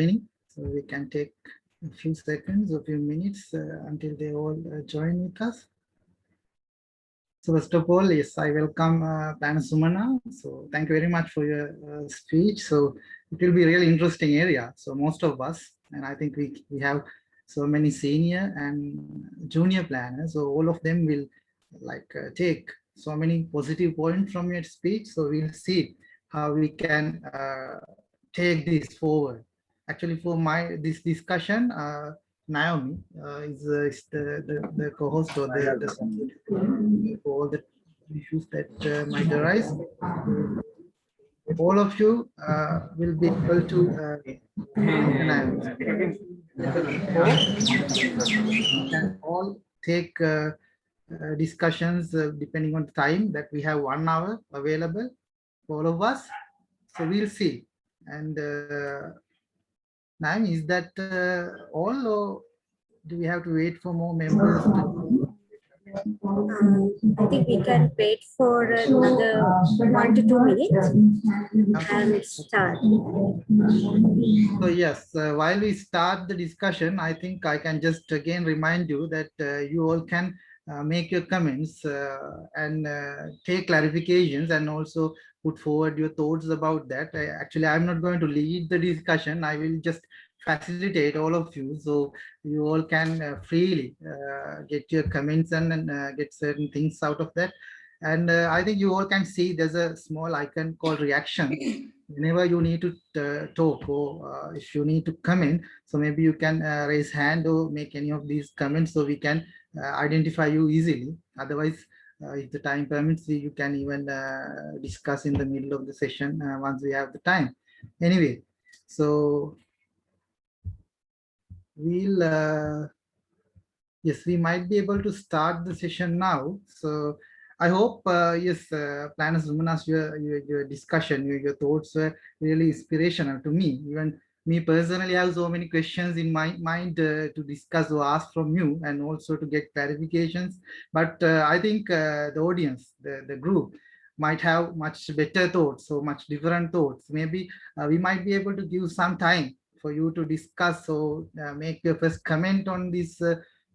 So we can take a few seconds, a few minutes until they all join with us. So first of all, yes, I welcome Plnr Sumana. So thank you very much for your speech. So it will be a really interesting area. So most of us, and I think we have so many senior and junior planners. So all of them will take so many positive points from your speech. So we'll see how we can take this forward. Actually, for this discussion, Naomi is the co-host or the for all the issues that might arise. All of you will be able to can all take discussions depending on the time that we have 1 hour available for all of us. So we'll see. And Naomi, is that all, or do we have to wait for more members? I think we can wait for another 1 to 2 minutes and start. So yes, while we start the discussion, I think I can just again remind you that you all can make your comments and take clarifications and also put forward your thoughts about that. Actually, I'm not going to lead the discussion. I will just facilitate all of you, so you all can freely get your comments and get certain things out of that. And I think you all can see there's a small icon called reaction. Whenever you need to talk or if you need to comment, so maybe you can raise hand or make any of these comments so we can identify you easily. Otherwise, if the time permits, you can even discuss in the middle of the session once we have the time. Anyway, so yes, we might be able to start the session now. So I hope, yes, Plnr Sumana's your discussion, your thoughts were really inspirational to me. Even me personally, I have so many questions in my mind to discuss or ask from you, and also to get clarifications. But I think the audience, the group, might have much better thoughts or much different thoughts. Maybe we might be able to give some time for you to discuss or make your first comment on this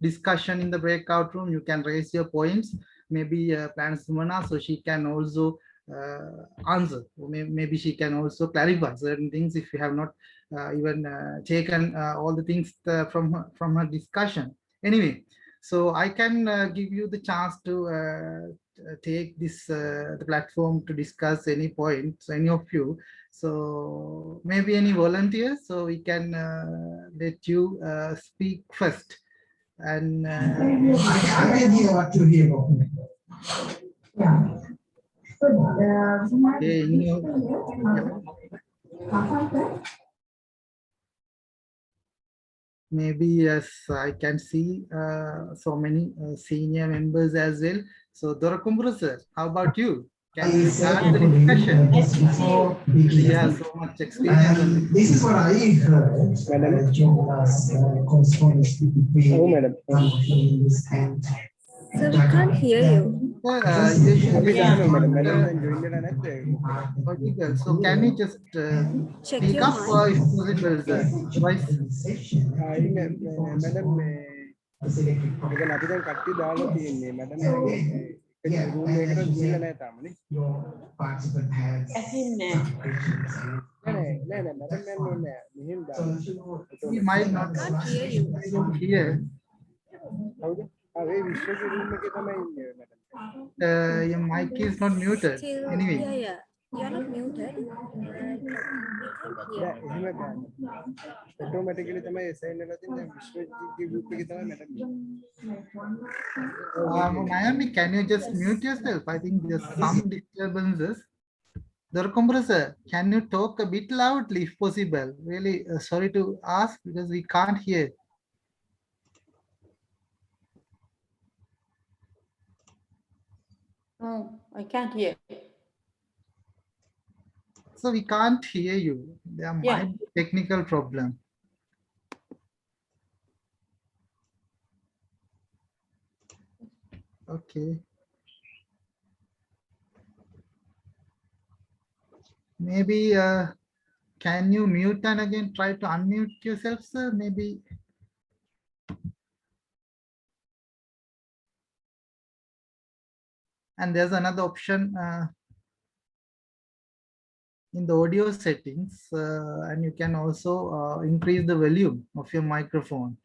discussion in the breakout room. You can raise your points. Maybe Plnr Sumana, so she can also answer, or maybe she can also clarify certain things if you have not even taken all the things from her discussion. Anyway, so I can give you the chance to take this the platform to discuss any points, any of you. So maybe any volunteers, so we can let you speak first. And I can hear what you hear. Yeah. Maybe yes, I can see so many senior members as well. So Dorakumbra sir, how about you? Can you start the discussion? Yeah, so much experience on this. This is what I heard. Madam. Correspondence between. Oh, madam. So we can't hear you. So can you just Check speak your up mic. if possible, sir? Otherwise, madam, ඒක අපි දැන් කට්ටිය දාලා තියෙන්නේ madam ඒක room එකකට ගිහිල්ලා නැහැ තාමනේ your participant has නෑ මැඩම් මම නෑ මෙහෙම දාලා we might not hear you. hear. හවුද ඒ විශ්වක රූම් එකේ තමයි ඉන්නේ madam Your mic is not muted. Still, Anyway. yeah. You're not muted. එහෙම ගන්න ඔටෝමැටිකලි තමයි assign වෙලා තියෙන්නේ විශ්වජිත්ගේ group එකේ තමයි madam Naomi, can you just mute yourself? I think there's some disturbances. Dorakumbra sir, can you talk a bit loudly if possible? Really sorry to ask because we can't hear. Oh, I can't hear. So we can't hear you. There might be a technical problem. Okay. Maybe Can you mute and again try to unmute yourself, sir? Maybe. And there's another option in the audio settings, and you can also increase the volume of your microphone.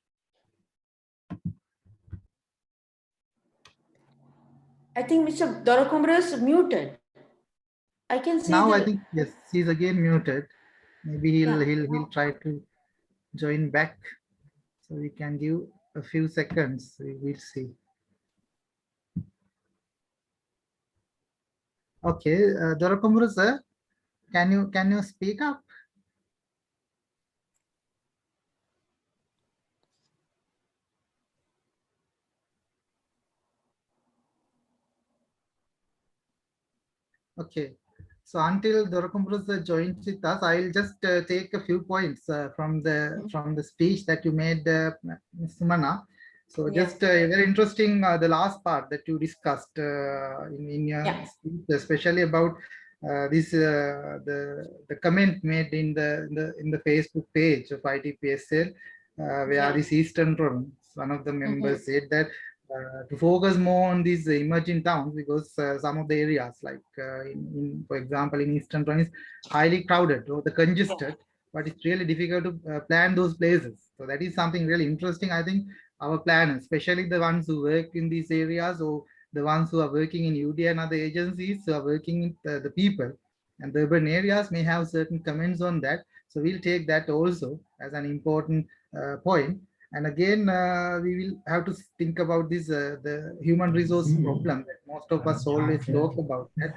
I think Mr. Dorakumara is muted. I can see Now the. I think yes, he's again muted. Maybe he'll try to join back. So we can give a few seconds. We will see. Okay, Dorakumara sir, can you speak up? Okay, so until Dorakumara joins with us, I'll just take a few points from the speech that you made, Ms. Sumana. So just very interesting, the last part that you discussed in your speech, especially about this the comment made in the Facebook page of ITPSL, where this Eastern Province, one of the members said that to focus more on these emerging towns, because some of the areas like for example in Eastern Province, highly crowded or the congested, but it's really difficult to plan those places. So that is something really interesting. I think our planners, especially the ones who work in these areas, or the ones who are working in UD and other agencies who are working with the people and the urban areas, may have certain comments on that. So we'll take that also as an important point. And again, we will have to think about this the human resource problem that most of us always talk about that,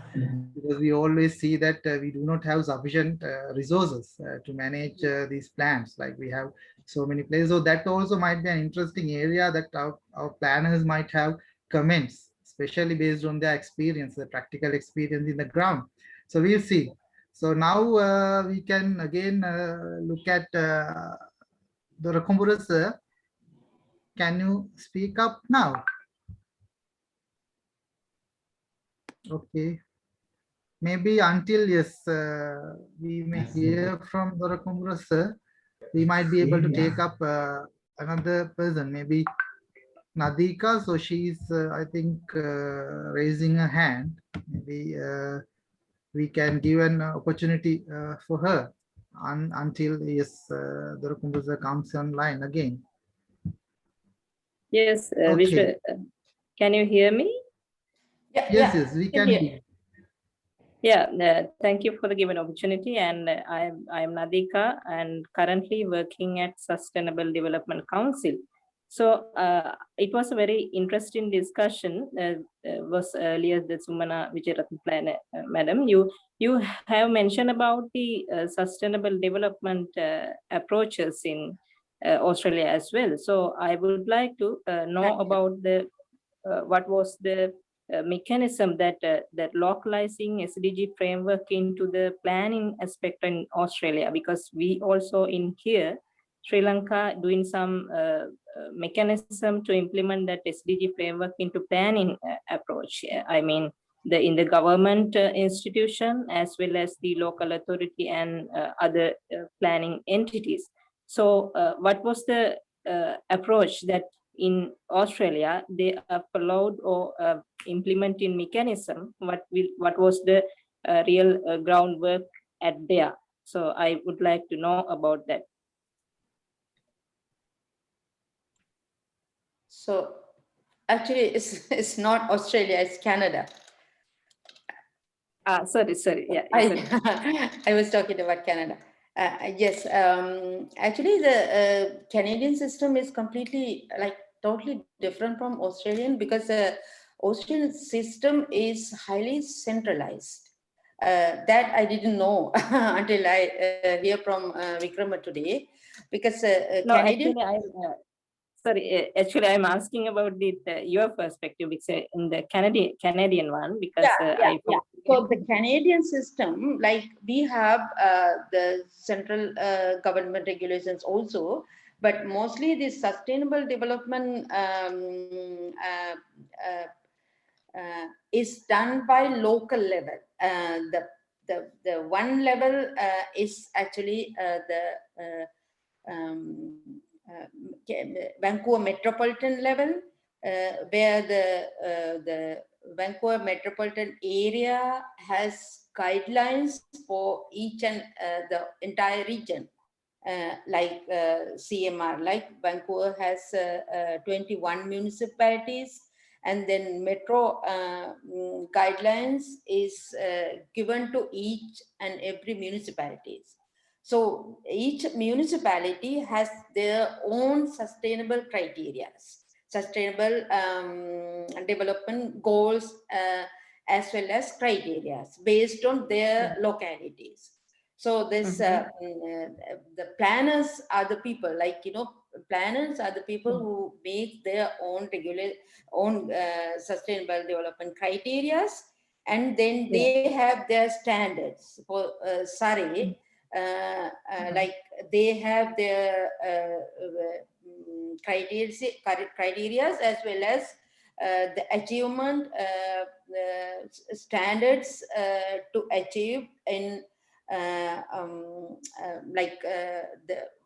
because we always see that we do not have sufficient resources to manage these plants. Like we have so many places. So that also might be an interesting area that our planners might have comments, especially based on their experience, the practical experience in the ground. So we'll see. So now we can again look at the Rakumbura sir. Can you speak up now? Okay. Maybe until yes, we may hear from Dorakumura sir, we might be able to take up another person, maybe Nadika. So she's, I think, raising a hand. Maybe we can give an opportunity for her until yes, Dorakumura sir comes online again. Yes, Okay. can you hear me? Yes, we can hear. Yeah, thank you for the given opportunity. And I am Nadika and currently working at Sustainable Development Council. So it was a very interesting discussion. Was earlier the Sumana Wijerathna Plnr, madam. You have mentioned about the sustainable development approaches in Australia as well. So I would like to know about the what was the mechanism that localizing SDG framework into the planning aspect in Australia, because we also in here Sri Lanka doing some mechanism to implement that SDG framework into planning approach. I mean, in the government institution as well as the local authority and other planning entities. So what was the approach that in Australia they followed or implementing mechanism? What was the real groundwork at there? So I would like to know about that. So actually it's not Australia, it's Canada. Sorry. Yeah, I was talking about Canada. Yes, actually the Canadian system is completely totally different from Australian, because the Australian system is highly centralized. That I didn't know until I hear from Vikrama today, because no, Canadian. Sorry, actually, I'm asking about your perspective. It's in the Canadian one, because So the Canadian system, like we have the central government regulations also, but mostly the sustainable development is done by local level. The the one level is actually um, Vancouver metropolitan level, where the Vancouver metropolitan area has guidelines for each and the entire region. Like CMR, like Vancouver has 21 municipalities, and then metro guidelines is given to each and every municipalities. So each municipality has their own sustainable criteria, sustainable development goals, as well as criteria based on their localities. So this the planners are the people, like, you know, planners are the people who make their own sustainable development criteria, and then they have their standards. For Surrey, like they have their criteria, as well as the achievement standards to achieve in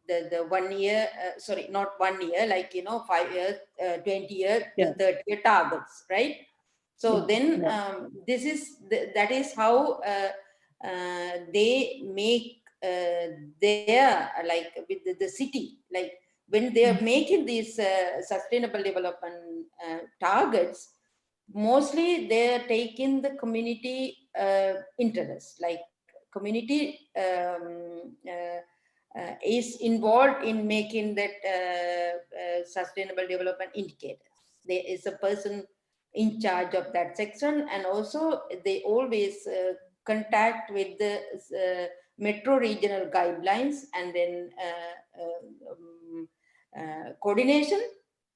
the 1 year, sorry, not 1 year, like, you know, 5 years, 20 years, 30 year targets, right? So then this is that is how they make their, like, with the city, like when they are making these sustainable development targets, mostly they are taking the community interest, like community is involved in making that sustainable development indicators. There is a person in charge of that section, and also they always contact with the metro regional guidelines, and then coordination.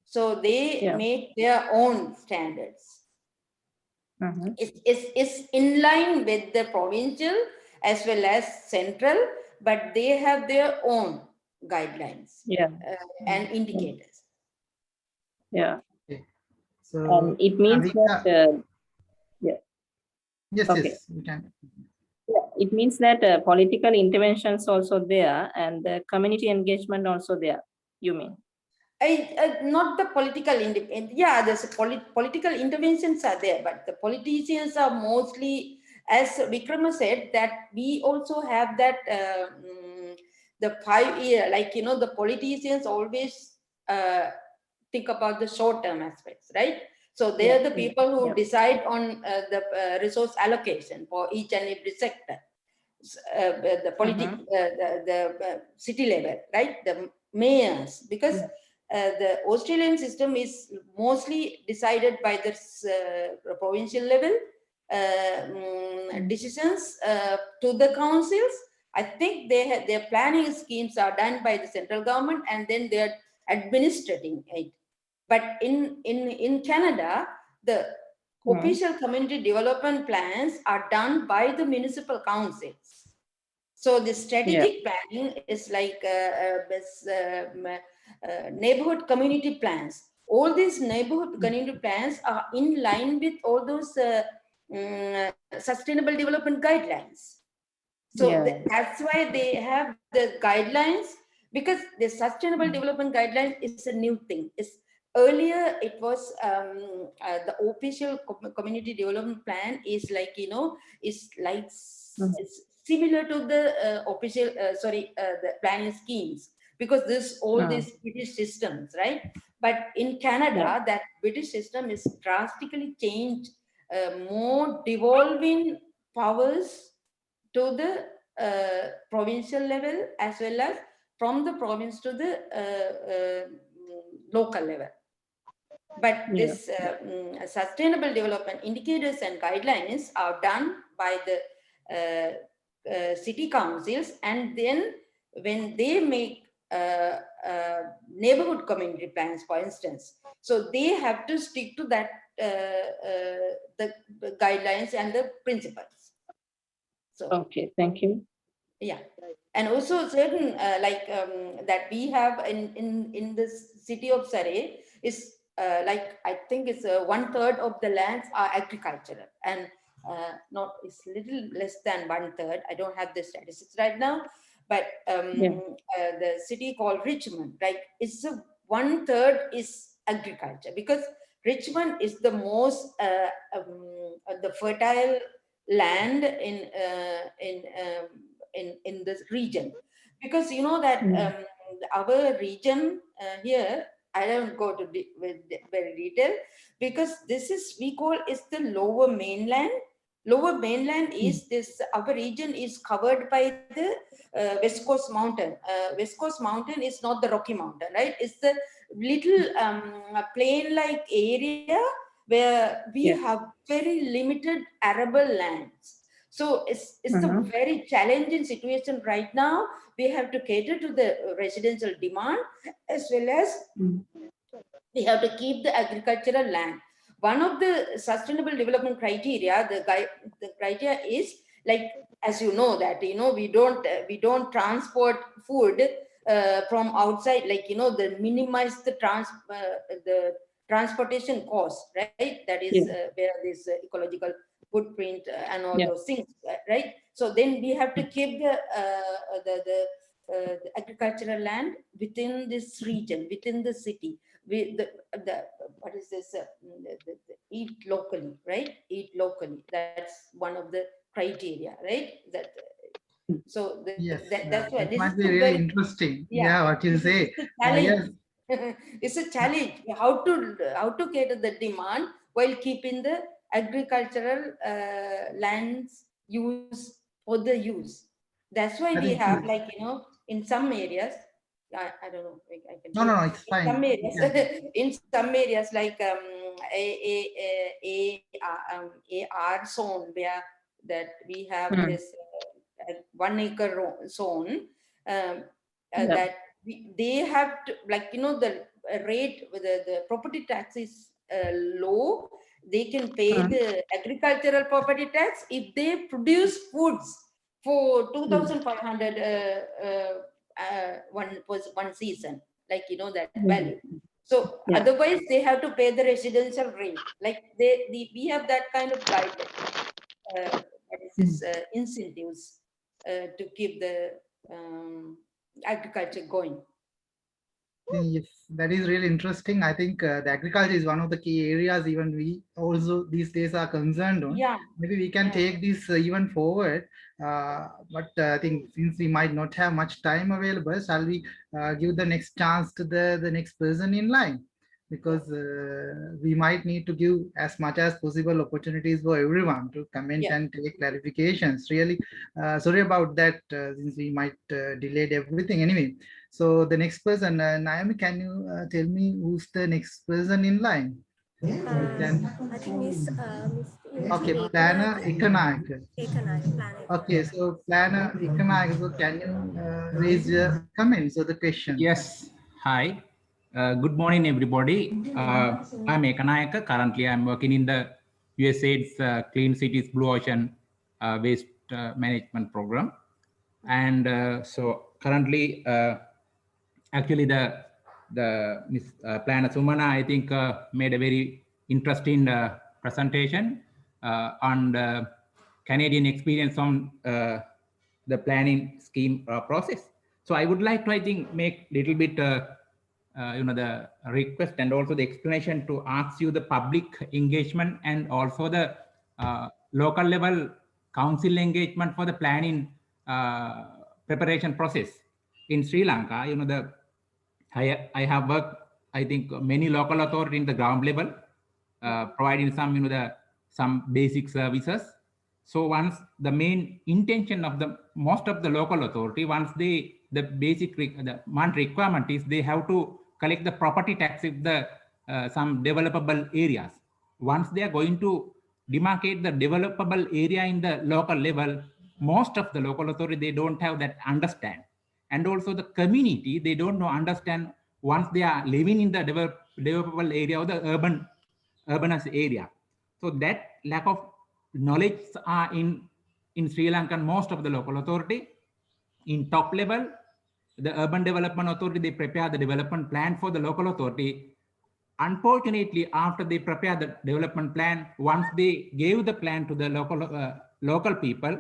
So they make their own standards. It's in line with the provincial as well as central, but they have their own guidelines and indicators. Okay. So it means Avika, that yes, okay. yes, we can. It means that political interventions also there, and the community engagement also there, you mean? Not the political, yeah, there's political interventions are there, but the politicians are mostly, as Vikrama said, that we also have that the 5 year, like, you know, the politicians always think about the short-term aspects, right? So they are the people who decide on the resource allocation for each and every sector. The city level, right? The mayors, because the Australian system is mostly decided by the provincial level decisions to the councils. I think their planning schemes are done by the central government, and then they are administrating it. But in Canada, the official community development plans are done by the municipal councils. So the strategic planning is like neighborhood community plans. All these neighborhood community plans are in line with all those sustainable development guidelines. So that's why they have the guidelines, because the sustainable development guidelines is a new thing. Earlier it was the official community development plan is like, you know, is like it's similar to the official the planning schemes, because all these British systems, right? But in Canada, that British system is drastically changed, more devolving powers to the provincial level, as well as from the province to the local level. But this sustainable development indicators and guidelines are done by the city councils, and then when they make neighborhood community plans, for instance, so they have to stick to that the guidelines and the principles. So okay, thank you. Yeah, and also certain that we have in the city of Surrey is like, I think it's 1/3 of the lands are agricultural, and not, it's little less than 1/3. I don't have the statistics right now, but the city called Richmond, right? It's 1/3 is agriculture, because Richmond is the most the fertile land in this region, because you know that our region here, I don't go to with very detail, because this is, we call is the lower mainland. Lower mainland is this, our region is covered by the West Coast Mountain. West Coast Mountain is not the Rocky Mountain, right? It's the little plain-like area where we have very limited arable lands. So it's a very challenging situation right now. We have to cater to the residential demand, as well as we have to keep the agricultural land. One of the sustainable development criteria, the criteria is like, as you know that, you know, we don't transport food from outside, like, you know, the minimize the transportation cost, right? That is where this ecological footprint and all those things, right? So then we have to keep the agricultural land within this region, within the city. What is this? The eat locally, right? Eat locally. That's one of the criteria, right? That so Yes, that's why that this is might be a really very, interesting. yeah, Yeah, what you say. it's a challenge. Yes, It's a challenge how to cater the demand while keeping the agricultural lands use for the use. That's why I we think have, like, you know, in some areas, I don't know, I can no, no, say, no, it's in some fine. You areas, can. in some areas like AR zone, where that we have this 1 acre zone, that they have to, like, you know, the rate, the property tax is low. They can pay the agricultural property tax if they produce foods for 2,500 one season, like, you know, that value. So otherwise they have to pay the residential rate, like we have that kind of guidelines, what is this, incentives to keep the agriculture going. Yes, that is really interesting. I think the agriculture is one of the key areas even we also these days are concerned on. Yeah. Maybe we can take this even forward. But I think since we might not have much time available, shall we give the next chance to the next person in line? Because we might need to give as much as possible opportunities for everyone to comment and take clarifications. Really, sorry about that, since we might delayed everything anyway. So the next person, Naomi, can you tell me who's the next person in line? I think Miss Okay, Plnr Economic. Plnr. Okay, so Plnr Economic. So can you raise your comments or the question? Yes. Hi. Good morning, everybody. I'm Ekanayaka. Currently, I'm working in the USAID's Clean Cities Blue Ocean Waste Management Program. And so currently, actually, the Miss Plnr Sumana, I think, made a very interesting presentation on the Canadian experience on the planning scheme process. So I would like to, I think, make a little bit, the request and also the explanation to ask you the public engagement and also the local level council engagement for the planning preparation process in Sri Lanka. I have worked, I think, many local authorities in the ground level, providing some, some basic services. So once the main intention of the most of the local authority, once the basic the one requirement is they have to collect the property tax if the some developable areas. Once they are going to demarcate the developable area in the local level, most of the local authority, they don't have that understand. And also the community, they don't know understand once they are living in the developable area or the urbanized area. So that lack of knowledge are in Sri Lanka, most of the local authority. In top level, the urban development authority, they prepare the development plan for the local authority. unfortunately, after they prepare the development plan, once they gave the plan to the local people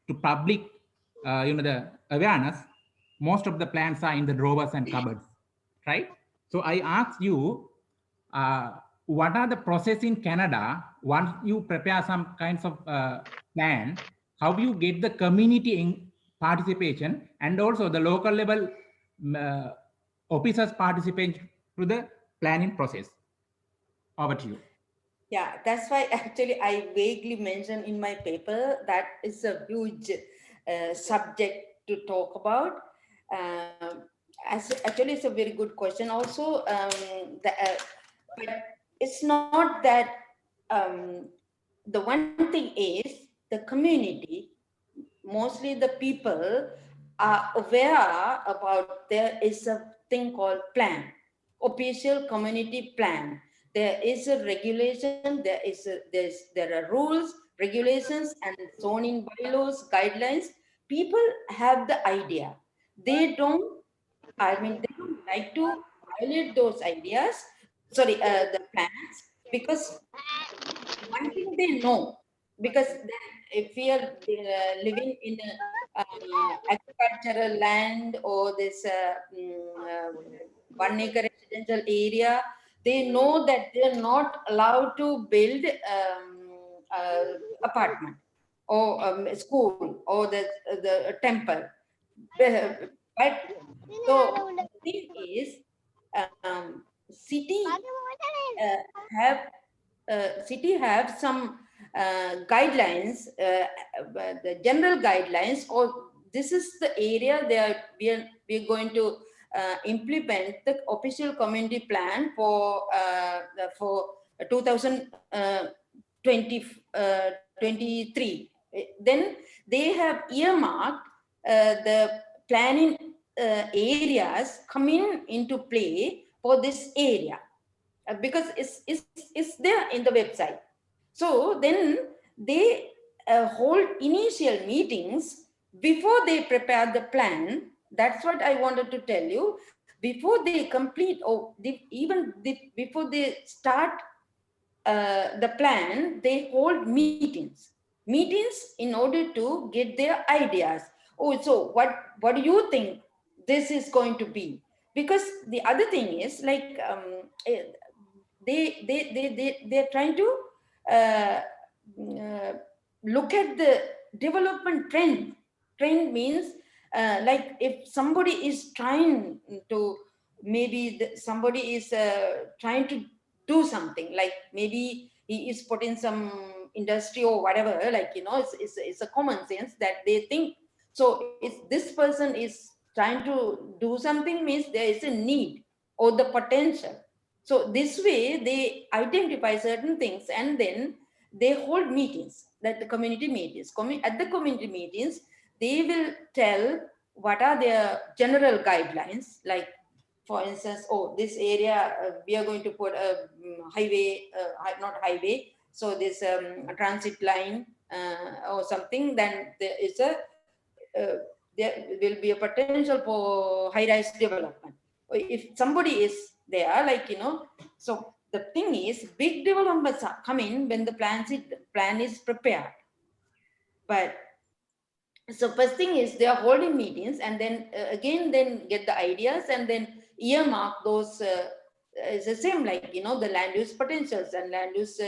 to public, the awareness, most of the plans are in the drawers and cupboards, right? So I ask you, what are the process in Canada once you prepare some kinds of plan? How you get the community in participation and also the local level officers participate to the planning process? Over to you. Yeah, that's why actually I vaguely mentioned in my paper that is a huge subject to talk about. Actually, it's a very good question. Also, but it's not that. The one thing is the community, mostly the people, are aware about there is a thing called plan, official community plan. There is a regulation, there are rules, regulations, and zoning bylaws, guidelines. People have the idea. They don't, they don't like to violate those ideas, sorry, the plans, because one thing they know, because then if we are living in a agricultural land or this 1 acre residential area, they know that they're not allowed to build apartment or school or the temple. But so the thing is, have city have some guidelines, the general guidelines, or this is the area we are going to implement the official community plan for 2023. Then they have earmarked the planning areas coming into play for this area, because it's there in the website. So then they hold initial meetings before they prepare the plan. That's what I wanted to tell you. Before they complete, or before they start the plan, they hold meetings in order to get their ideas. Oh, so what do you think this is going to be? Because the other thing is, like, they're trying to uh, uh, look at the development trend means, like, if somebody is trying to, maybe somebody is trying to do something, like maybe he is putting some industry or whatever, like, it's a common sense that they think. So if this person is trying to do something, means there is a need or the potential. So this way they identify certain things, and then they hold meetings, that the community meetings. At the community meetings, they will tell what are their general guidelines. Like, for instance, oh, this area we are going to put a highway, not highway, so this a transit line or something. Then there is uh, there will be a potential for high-rise development. If somebody is there, like, so the thing is, big developments are coming when the plan is prepared. But so first thing is they are holding meetings, and then again then get the ideas, and then earmark those. It's the same, like, the land use potentials and land use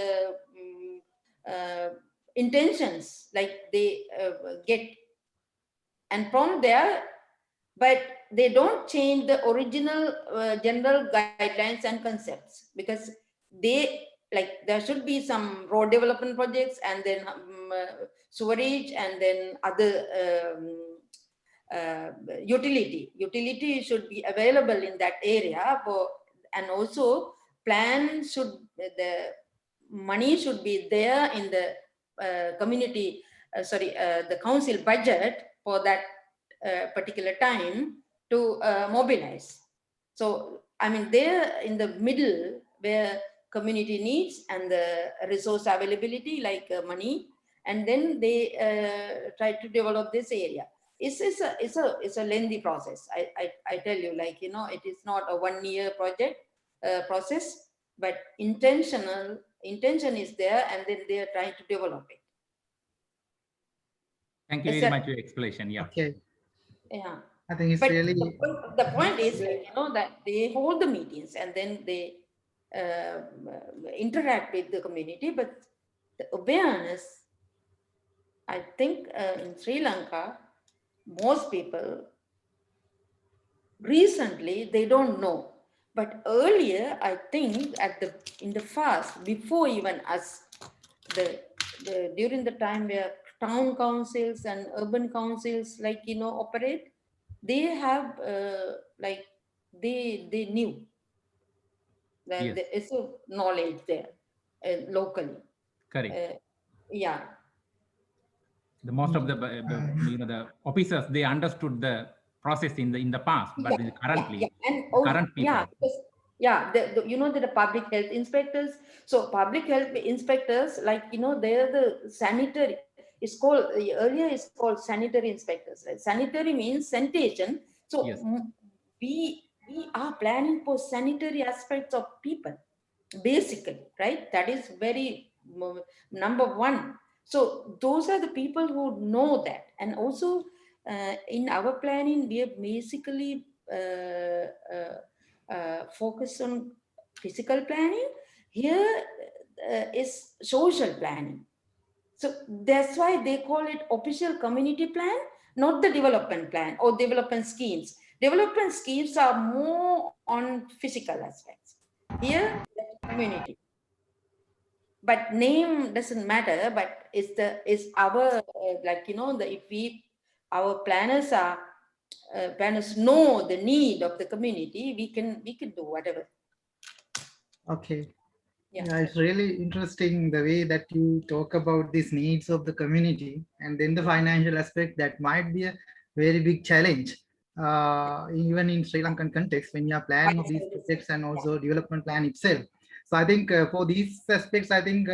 intentions, like they get, and from there, but they don't change the original general guidelines and concepts, because they, like, there should be some road development projects, and then sewerage, and then other uh, utility should be available in that area for, and also the money should be there in the community, the council budget for that particular time to mobilize. So, they're in the middle, where community needs and the resource availability, like money, and then they try to develop this area. It's a lengthy process. I tell you, like, it is not a 1 year project process, but intention is there, and then they are trying to develop it. Thank you Is very that- much for your explanation. Yeah. Okay. Yeah. I think it's But really the point is, like, that they hold the meetings and then they interact with the community, but the awareness, I think in Sri Lanka, most people recently, they don't know. But earlier, I think in the past, before even us, during the time where town councils and urban councils, like, operate, they have like they knew that Yes. there is a knowledge there locally. Correct. Yeah. The most of the the officers, they understood the process in the past, but currently And the current people. the public health inspectors. So public health inspectors, like, they're the sanitary. It's called earlier. It's called sanitary inspectors. Right? Sanitary means sanitation. So Yes. we are planning for sanitary aspects of people, basically, right? That is very number one. So those are the people who know that. And also in our planning, we have basically focused on physical planning. Here is social planning. So that's why they call it official community plan, not the development plan or development schemes. Development schemes are more on physical aspects. Here, community. But name doesn't matter, but it's our our planners know the need of the community, we can do whatever. okay. Yeah. Yeah, it's really interesting the way that you talk about these needs of the community, and then the financial aspect that might be a very big challenge, even in Sri Lankan context when you are planning these projects and also development plan itself. So I think for these aspects, I think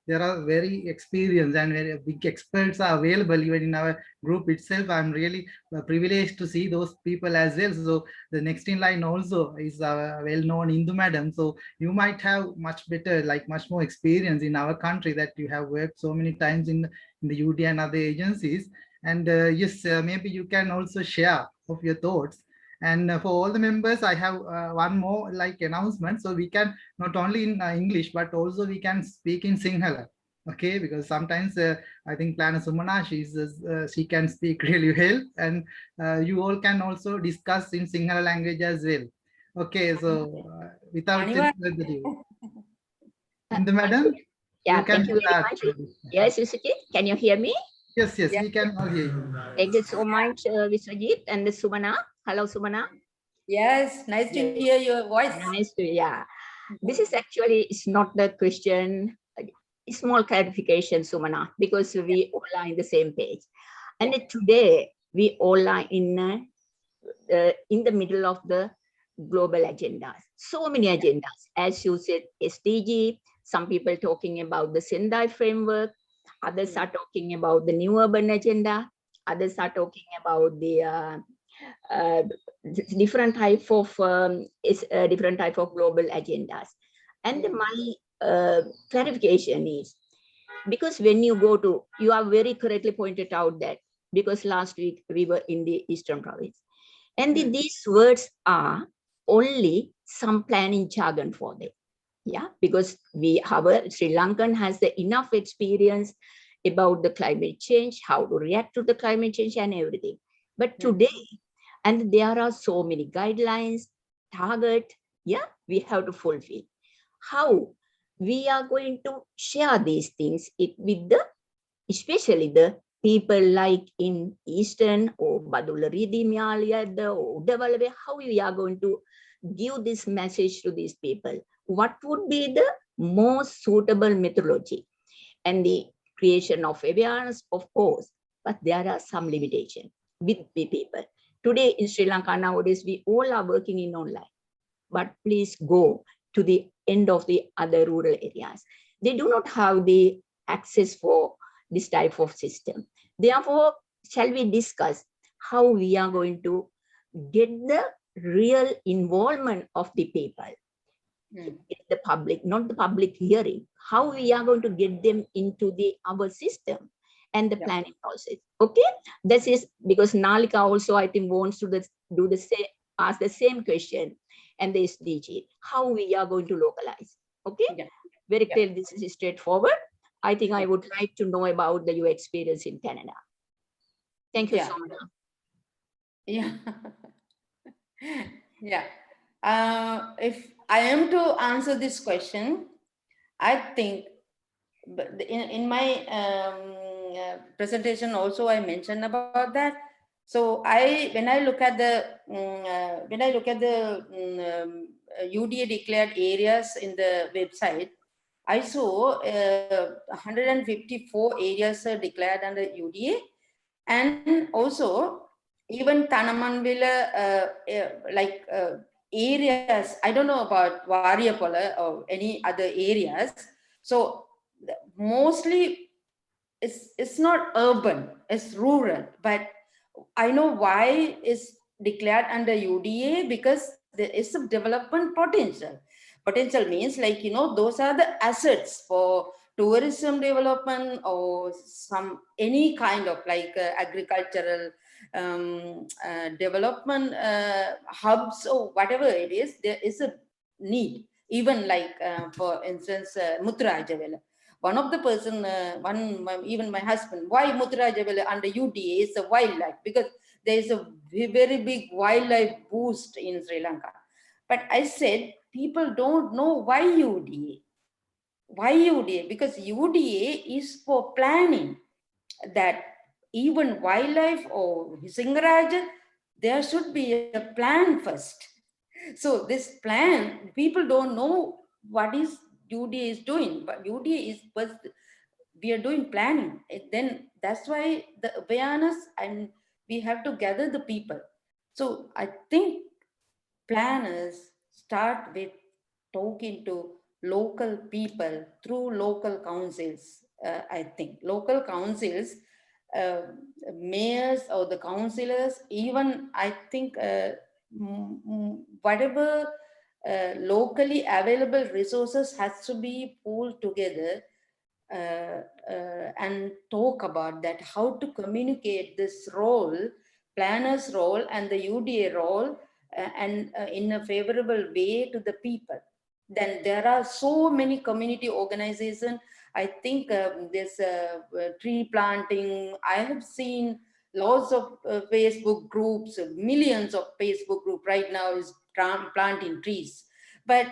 there are very experienced and very big experts are available even in our group itself. I'm really privileged to see those people as well. So the next in line also is well-known Indu Madam. So you might have much better, like much more experience in our country that you have worked so many times in the UD and other agencies. And yes, maybe you can also share of your thoughts. And for all the members, I have one more like announcement. So we can not only in English, but also we can speak in Sinhala. Okay, because sometimes I think Plnr Sumana, she can speak really well, and you all can also discuss in Sinhala language as well. Okay, so without any further ado, Indu Madam, Yeah, you can thank you very start. much. Yes, Vishwajit, can you hear me? Yes, yes, Yeah. we can all hear you. Thank you so much, Vishwajit and Sumana. Hello, Sumana. Yes, nice to Yes. hear your voice. Nice to, yeah. This is actually, it's not the question, small clarification, Sumana, because we all are in the same page. And today, we all are in the middle of the global agendas. So many agendas. As you said, SDG, some people talking about the Sendai framework, others are talking about the new urban agenda, others are talking about the different type of global agendas. And my clarification is, because when you go to, you are very correctly pointed out that, because last week we were in the Eastern Province, and these words are only some planning jargon for them. Yeah, because our Sri Lankan has the enough experience about the climate change, how to react to the climate change and everything. But today, and there are so many guidelines, target, yeah, we have to fulfill. How we are going to share these things with especially the people like in Eastern or Badulari Myaliyada or Udawalawe, how we are going to give this message to these people? What would be the most suitable methodology? And the creation of awareness, of course, but there are some limitations with the people. Today in Sri Lanka nowadays, we all are working in online, but please go to the end of the other rural areas. They do not have the access for this type of system. Therefore, shall we discuss how we are going to get the real involvement of the people? It's the public, not the public hearing. How we are going to get them into our system and the planning process. Okay, this is because Nalika also, I think, wants to do the same, ask the same question, and the SDG, how we are going to localize. Okay, very clear. This is straightforward. I think I would like to know about your experience in Canada. Thank you so much. Yeah. Yeah. If I am to answer this question, I think in my presentation also I mentioned about that. So when I look at the UDA declared areas in the website, I saw 154 areas are declared under UDA, and also even Thanamanvila areas. I don't know about Variapola or any other areas. So mostly it's not urban, it's rural, but I know why it's declared under UDA, because there is a development potential. Potential means, like, those are the assets for tourism development or any kind of agricultural development hubs or whatever it is. There is a need. Even for instance, Mutrajavela. One of the person, even my husband, why Mutrajavela under UDA is a wildlife, because there is a very big wildlife boost in Sri Lanka. But I said, people don't know why UDA. Why UDA? Because UDA is for planning. That even wildlife or Singaraja, there should be a plan first. So this plan, people don't know what is UDA is doing, but UDA is first, we are doing planning. Then that's why the awareness, and we have to gather the people. So I think planners start with talking to local people through local councils. I think local councils, uh, mayors or the councillors, even I think whatever locally available resources has to be pulled together, and talk about that, how to communicate this role, planner's role and the UDA role, and in a favorable way to the people. Then there are so many community organizations. I think there's tree planting. I have seen lots of Facebook groups, millions of Facebook group right now is planting trees. But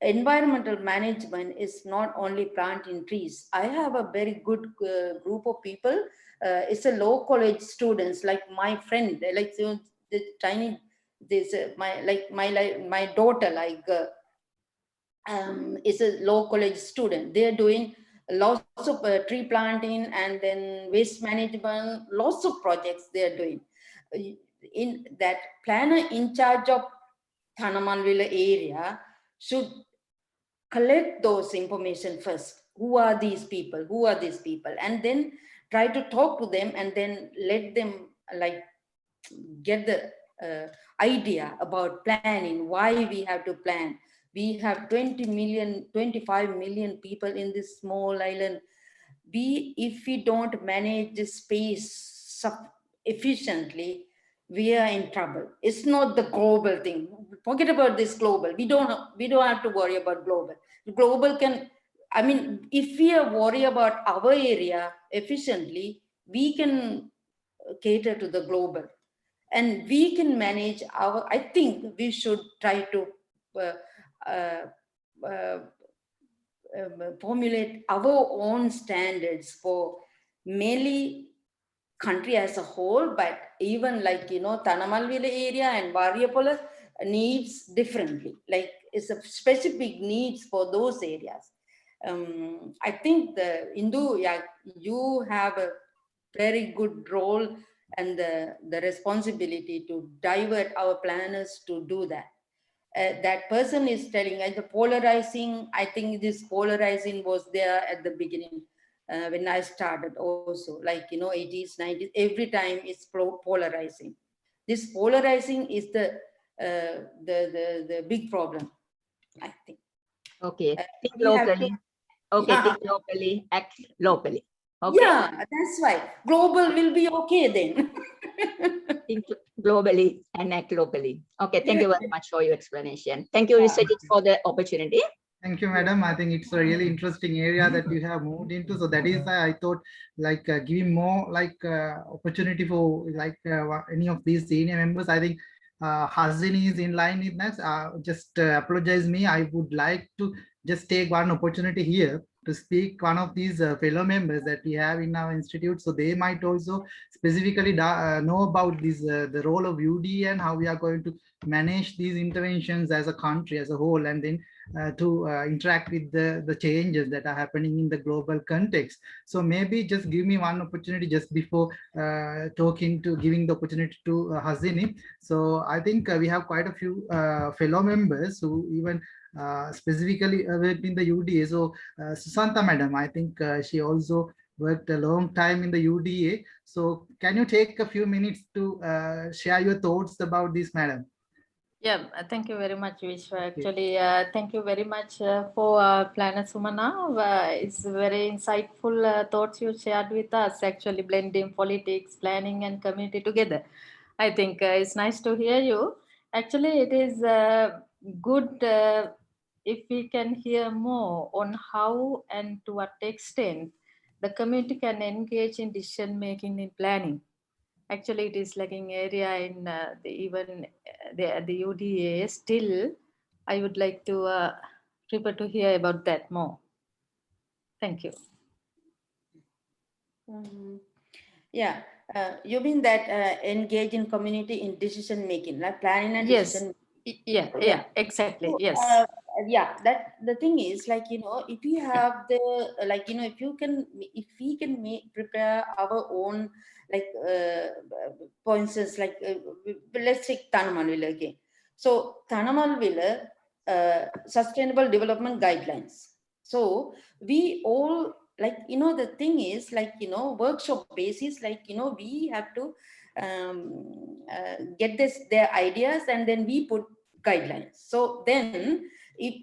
environmental management is not only planting trees. I have a very good group of people. It's a law college students, like my friend, like the tiny, this my daughter, is a law college student. They're doing lots of tree planting and then waste management, lots of projects they're doing. In that, planner in charge of Thanamanvila area should collect those information first. Who are these people? Who are these people? And then try to talk to them, and then let them get the idea about planning, why we have to plan. We have 20 million, 25 million people in this small island. If we don't manage the space efficiently, we are in trouble. It's not the global thing. Forget about this global. We don't have to worry about global. Global can, I mean, if we are worried about our area efficiently, we can cater to the global, and we can manage our. I think we should try to uh, uh, uh, formulate our own standards for mainly country as a whole, but even Thanamalvila area and Variapola needs differently. Like, it's a specific needs for those areas. I think the Indu, yeah, you have a very good role and the responsibility to divert our planners to do that. That person is telling the polarizing. I think this polarizing was there at the beginning when I started also, 80s, 90s, every time it's polarizing. This polarizing is the big problem, I think. Okay. Think We have to, locally. Okay. yeah, Think locally, act locally. Okay. yeah, that's why. Global will be okay then. Think globally and act locally. Okay. Thank you very much for your explanation. Thank you, Yeah. researchers, for the opportunity. Thank you, madam. I think it's a really interesting area that you have moved into. So that is why I thought like giving more like opportunity for like any of these senior members. I think Hazini is in line with that. Just apologize me. I would like to just take one opportunity here to speak one of these fellow members that we have in our institute. So they might also specifically know about this the role of UD and how we are going to manage these interventions as a country as a whole, and then to interact with the changes that are happening in the global context. So maybe just give me one opportunity just before giving the opportunity to Hazini. So I think we have quite a few fellow members who even specifically worked in the UDA. So Susanta madam, I think she also worked a long time in the UDA. So can you take a few minutes to share your thoughts about this, madam? Yeah, thank you very much, Vishwa. Actually, thank you very much for Plnr Sumana. It's very insightful thoughts you shared with us, actually blending politics, planning and community together. I think it's nice to hear you. Actually, it is good if we can hear more on how and to what extent the community can engage in decision making in planning. Actually, it is lagging area in the UDA. Still, I would like to prepare to hear about that more. Thank you. Yeah, you mean that engage in community in decision making, like planning and Yes. decision. Yeah, exactly. So, Yes. yeah, that the thing is like, if you have the like, if we can prepare our own like points, like let's take Tanamalville again. So Tanamalville sustainable development guidelines. So we all like, the thing is like, workshop basis, like, we have to get their ideas, and then we put guidelines. So then if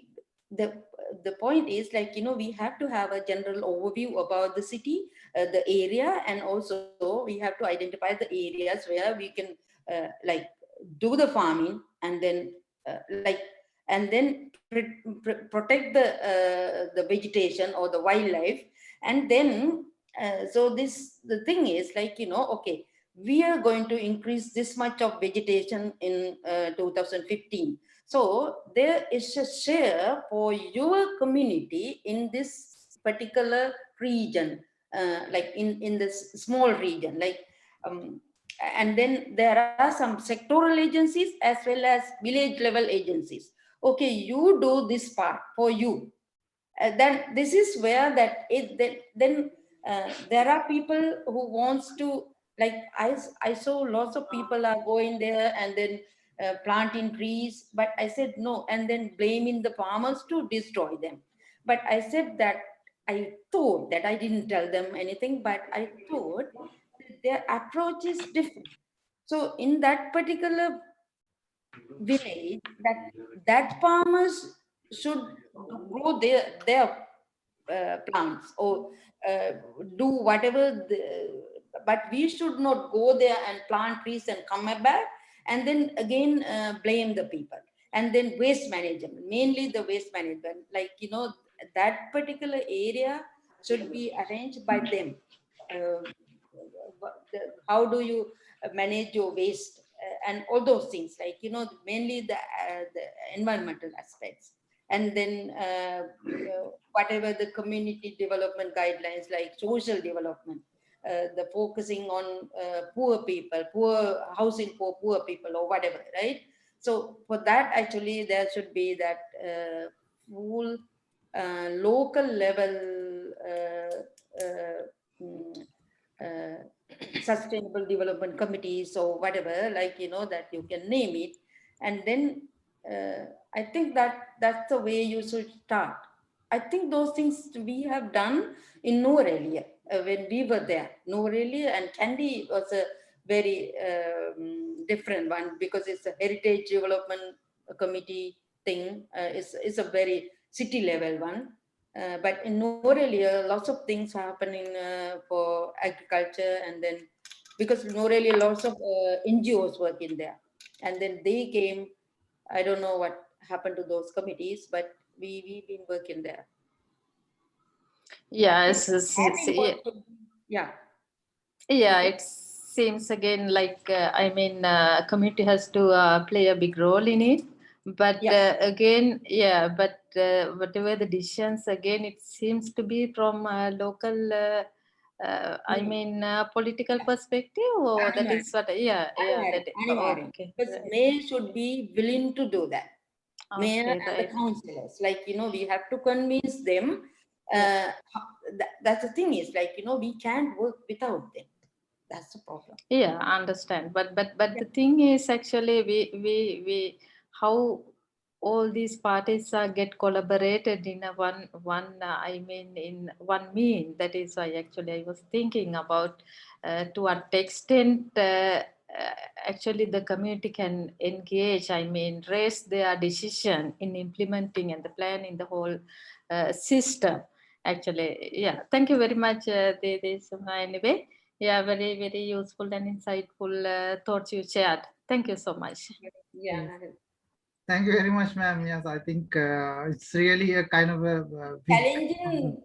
the point is like, we have to have a general overview about the city, the area, and also we have to identify the areas where we can like do the farming, and then like, and then protect the vegetation or the wildlife. And then so the thing is like, okay, we are going to increase this much of vegetation in 2015. So there is a share for your community in this particular region, like in this small region, like and then there are some sectoral agencies as well as village level agencies. Okay, you do this part for you. Then this is where then there are people who wants to, like, I saw lots of people are going there and then planting trees, but I said no, and then blaming the farmers to destroy them. But I said that I thought that I didn't tell them anything, but I thought that their approach is different. So in that particular village, that farmers should grow their plants, or do whatever but we should not go there and plant trees and come back and then again blame the people. And then waste management, mainly the waste management, like, that particular area should be arranged by them. uh, how do you manage your waste, and all those things, like, mainly the environmental aspects. And then whatever the community development guidelines, like social development, the focusing on poor people, poor housing for poor people, or whatever, right? So for that, actually there should be that full local level mm, uh, sustainable development committees or whatever, like, that you can name it. And then I think that's the way you should start. I think those things we have done in Norelia when we were there. Norelia and Kandy was a very different one, because it's a heritage development committee thing. It's a very city level one. But in Norelia, lots of things are happening for agriculture, and then because Norelia, lots of NGOs work in there, and then they came. I don't know what happened to those committees, but we've been working there. Yes, Yeah. Yeah, it seems again like community has to play a big role in it. But again, yeah, but whatever the decisions, again, it seems to be from local. Political perspective, or that is what? Yeah, that. Okay. Because mayor should be willing to do that. Mayor Okay, and the councillors, like we have to convince them. That's the thing is like we can't work without them. That's the problem. Yeah, I understand. But the thing is actually we how all these parties get collaborated in a one in one mean. That is why actually I was thinking about to what extent actually the community can engage, raise their decision in implementing and the planning the whole system. Actually, yeah. Thank you very much, anyway. Yeah, very, very useful and insightful thoughts you shared. Thank you so much. Yeah. Thank you very much, ma'am. Yes, I think it's really a kind of a big challenging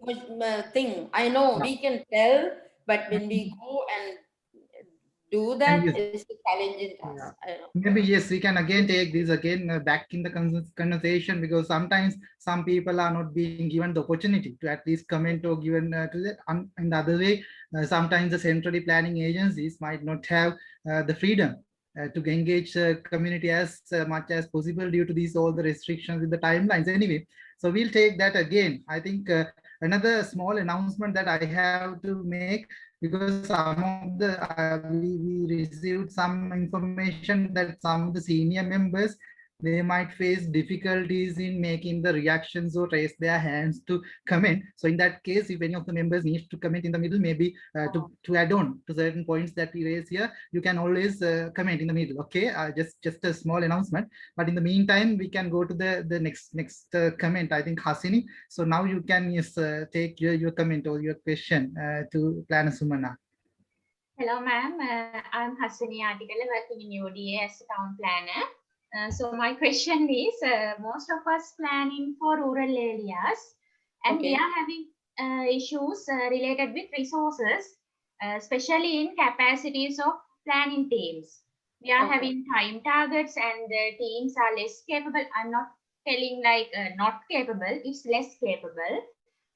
thing. I know we can tell, but when we go and do that, it's a challenging task. Maybe yes, we can again take this again back in the conversation, because sometimes some people are not being given the opportunity to at least comment or given to that. In the other way, sometimes the centrally planning agencies might not have the freedom to engage community as much as possible due to these all the restrictions with the timelines. Anyway, so we'll take that again. I think another small announcement that I have to make, because some of the we received some information that some of the senior members, they might face difficulties in making the reactions or raise their hands to comment. So in that case, if any of the members needs to comment in the middle, maybe to add on to certain points that we raise here, you can always comment in the middle. Okay, just a small announcement. But in the meantime, we can go to the next comment. I think Hasini. So now you can take your comment or your question to Plnr Sumana. Hello, ma'am. I'm Hasani Article, working in UDA as a town planner. So my question is, most of us planning for rural areas, and we are having issues related with resources, especially in capacities of planning teams. We are having time targets, and the teams are less capable. I'm not telling like not capable, it's less capable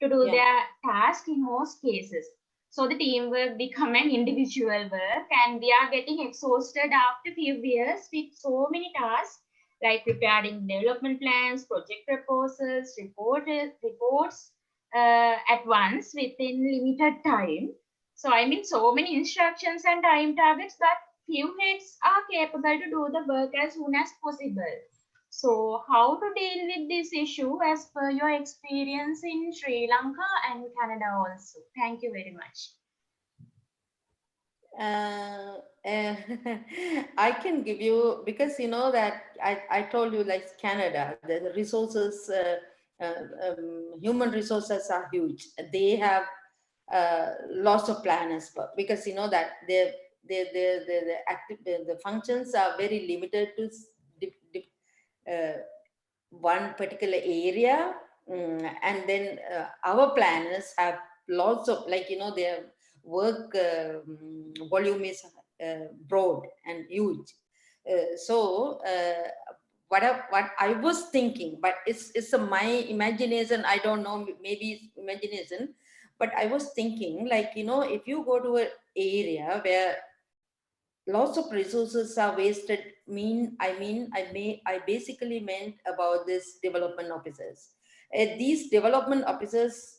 to do their task in most cases. So the teamwork become an individual work, and we are getting exhausted after few years with so many tasks, like preparing development plans, project proposals, reports at once within limited time. So so many instructions and time targets that few heads are capable to do the work as soon as possible. So how to deal with this issue as per your experience in Sri Lanka and Canada also? Thank you very much. I can give you, because that I told you, like Canada, the resources, human resources are huge. They have lots of planners, because that the functions are very limited to one particular area, and then our planners have lots of, like their work volume is broad and huge. So what I was thinking, but it's my imagination, I don't know, maybe it's imagination, but I was thinking, like if you go to an area where lots of resources are wasted, I basically meant about this development officers. These development officers,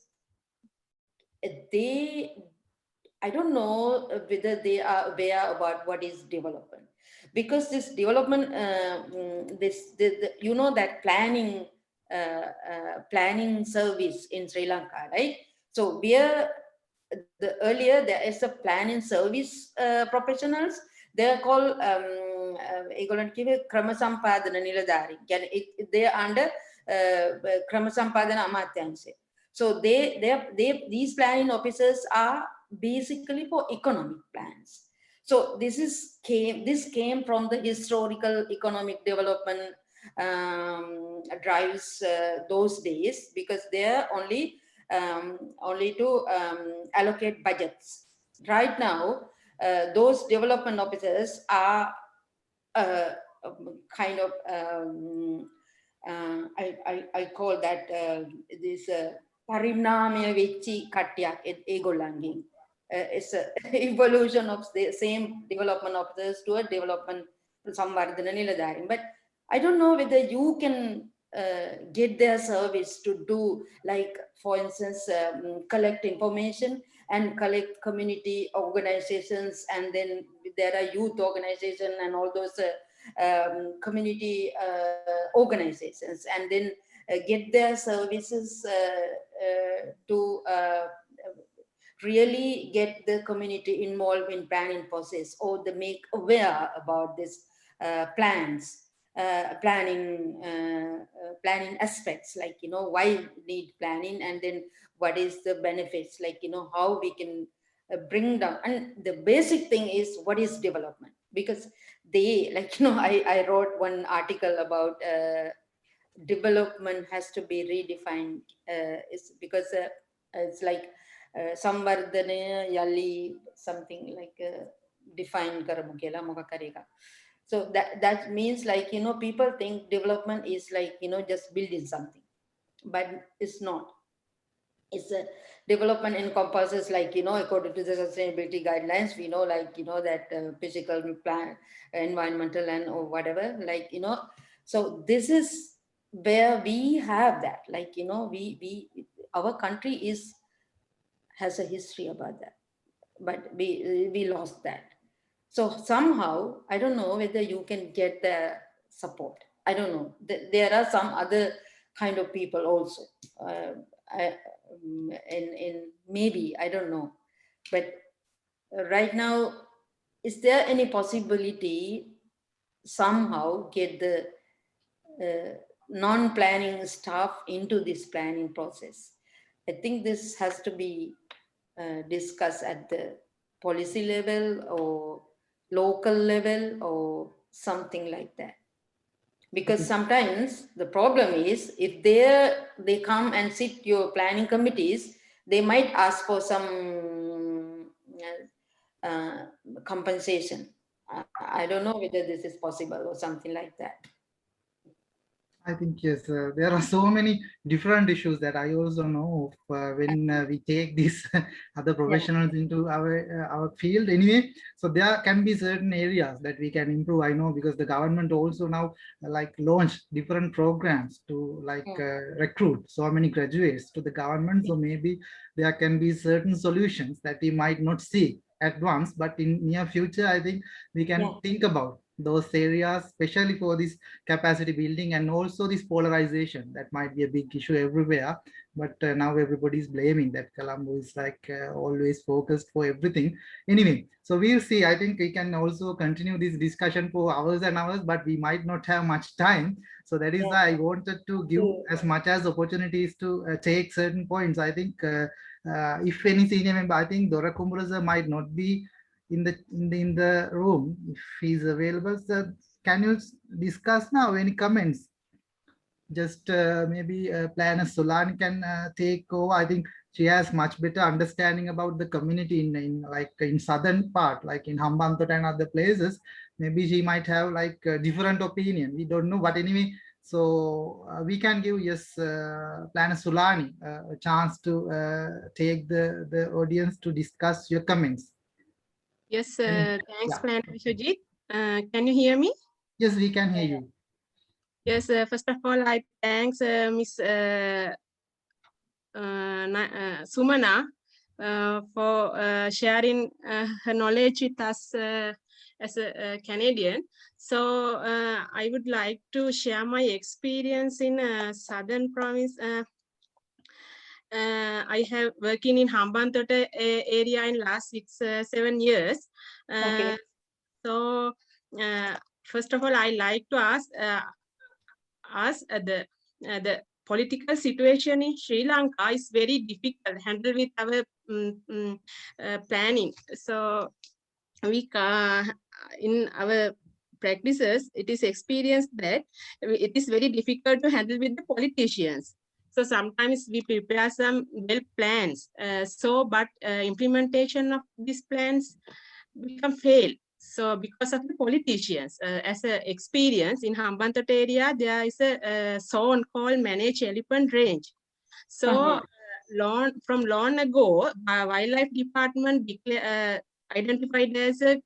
I don't know whether they are aware about what is development, because this development, that planning service in Sri Lanka, right? So earlier there is a planning service professionals. They're called Krama Sampadana Niladhari. They are under Krama Sampadana Amatyangshe. So these planning officers are basically for economic plans. So this came from the historical economic development drives those days, because they're only to allocate budgets. Right now, those development officers are kind of I call that this parinamya vechi katyak egolanging. It's an evolution of the same development officers to a development samvardhana niladharim. But I don't know whether you can get their service to do, like, for instance, collect information and collect community organizations, and then there are youth organizations and all those community organizations, and then get their services to really get the community involved in planning process, or they make aware about this planning aspects, like, why need planning, and then what is the benefits, like, how we can bring down. And the basic thing is, what is development? Because they, like, I wrote one article about development has to be redefined. It's because it's like samvardhana yali something like define karamu kela moka karega. So that means, like, people think development is like, just building something, but it's not. It's a development encompasses, like, according to the sustainability guidelines, we know, like, that physical, plan, environmental, and or whatever, like, so this is where we have that, like, our country has a history about that, but we lost that. So somehow, I don't know whether you can get the support. I don't know. There are some other kind of people also. In maybe, I don't know. But right now, is there any possibility somehow get the non-planning staff into this planning process? I think this has to be discussed at the policy level or local level or something like that. Because sometimes the problem is, if they come and sit your planning committees, they might ask for some compensation. I don't know whether this is possible or something like that. I think yes, there are so many different issues that I also know of, when we take these other professionals into our field anyway. So there can be certain areas that we can improve. I know, because the government also now like launch different programs to like recruit so many graduates to the government. So maybe there can be certain solutions that we might not see at once, but in near future, I think we can think about those areas, especially for this capacity building, and also this polarization that might be a big issue everywhere. But now everybody is blaming that Colombo is like always focused for everything. Anyway, so we'll see. I think we can also continue this discussion for hours and hours, but we might not have much time. So that is why I wanted to give as much as opportunities to take certain points. I think if any senior member, I think Dora Kumburaza might not be in the room. If he's available, so can you discuss now any comments? Just maybe Plnr Solani can take over. I think she has much better understanding about the community in like in southern part, like in Hambantota and other places. Maybe she might have like a different opinion. We don't know, but anyway. So we can give Plnr Solani a chance to take the audience to discuss your comments. Yes, thanks, Plnr Vishwajit. Can you hear me? Yes, we can hear you. Yes, first of all, I thanks Miss Sumana for sharing her knowledge with us as a Canadian. So I would like to share my experience in southern province. I have working in Hambantota area in last 6-7 years. Okay. So first of all, I like to ask the political situation in Sri Lanka is very difficult to handle with our planning. So we in our practices, it is experienced that it is very difficult to handle with the politicians. So sometimes we prepare some well plans. But implementation of these plans become fail. So because of the politicians, as an experience in Hambantota area, there is a zone called Managed Elephant Range. So from long ago, wildlife department identified as a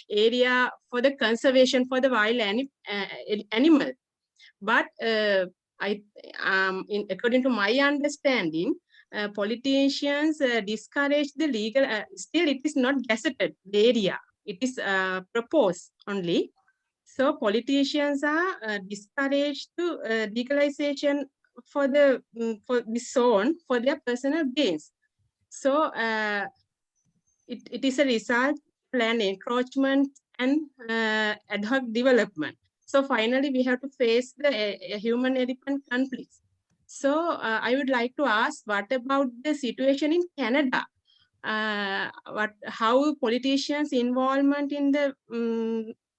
area for the conservation for the wild animal. But according to my understanding, politicians discourage the legal. Still, it is not gazetted the area. It is proposed only. So politicians are discouraged to legalization for the for this zone for their personal gains. So it is a result plan encroachment and ad hoc development. So finally, we have to face the human elephant conflicts. So I would like to ask, what about the situation in Canada? How politicians' involvement in the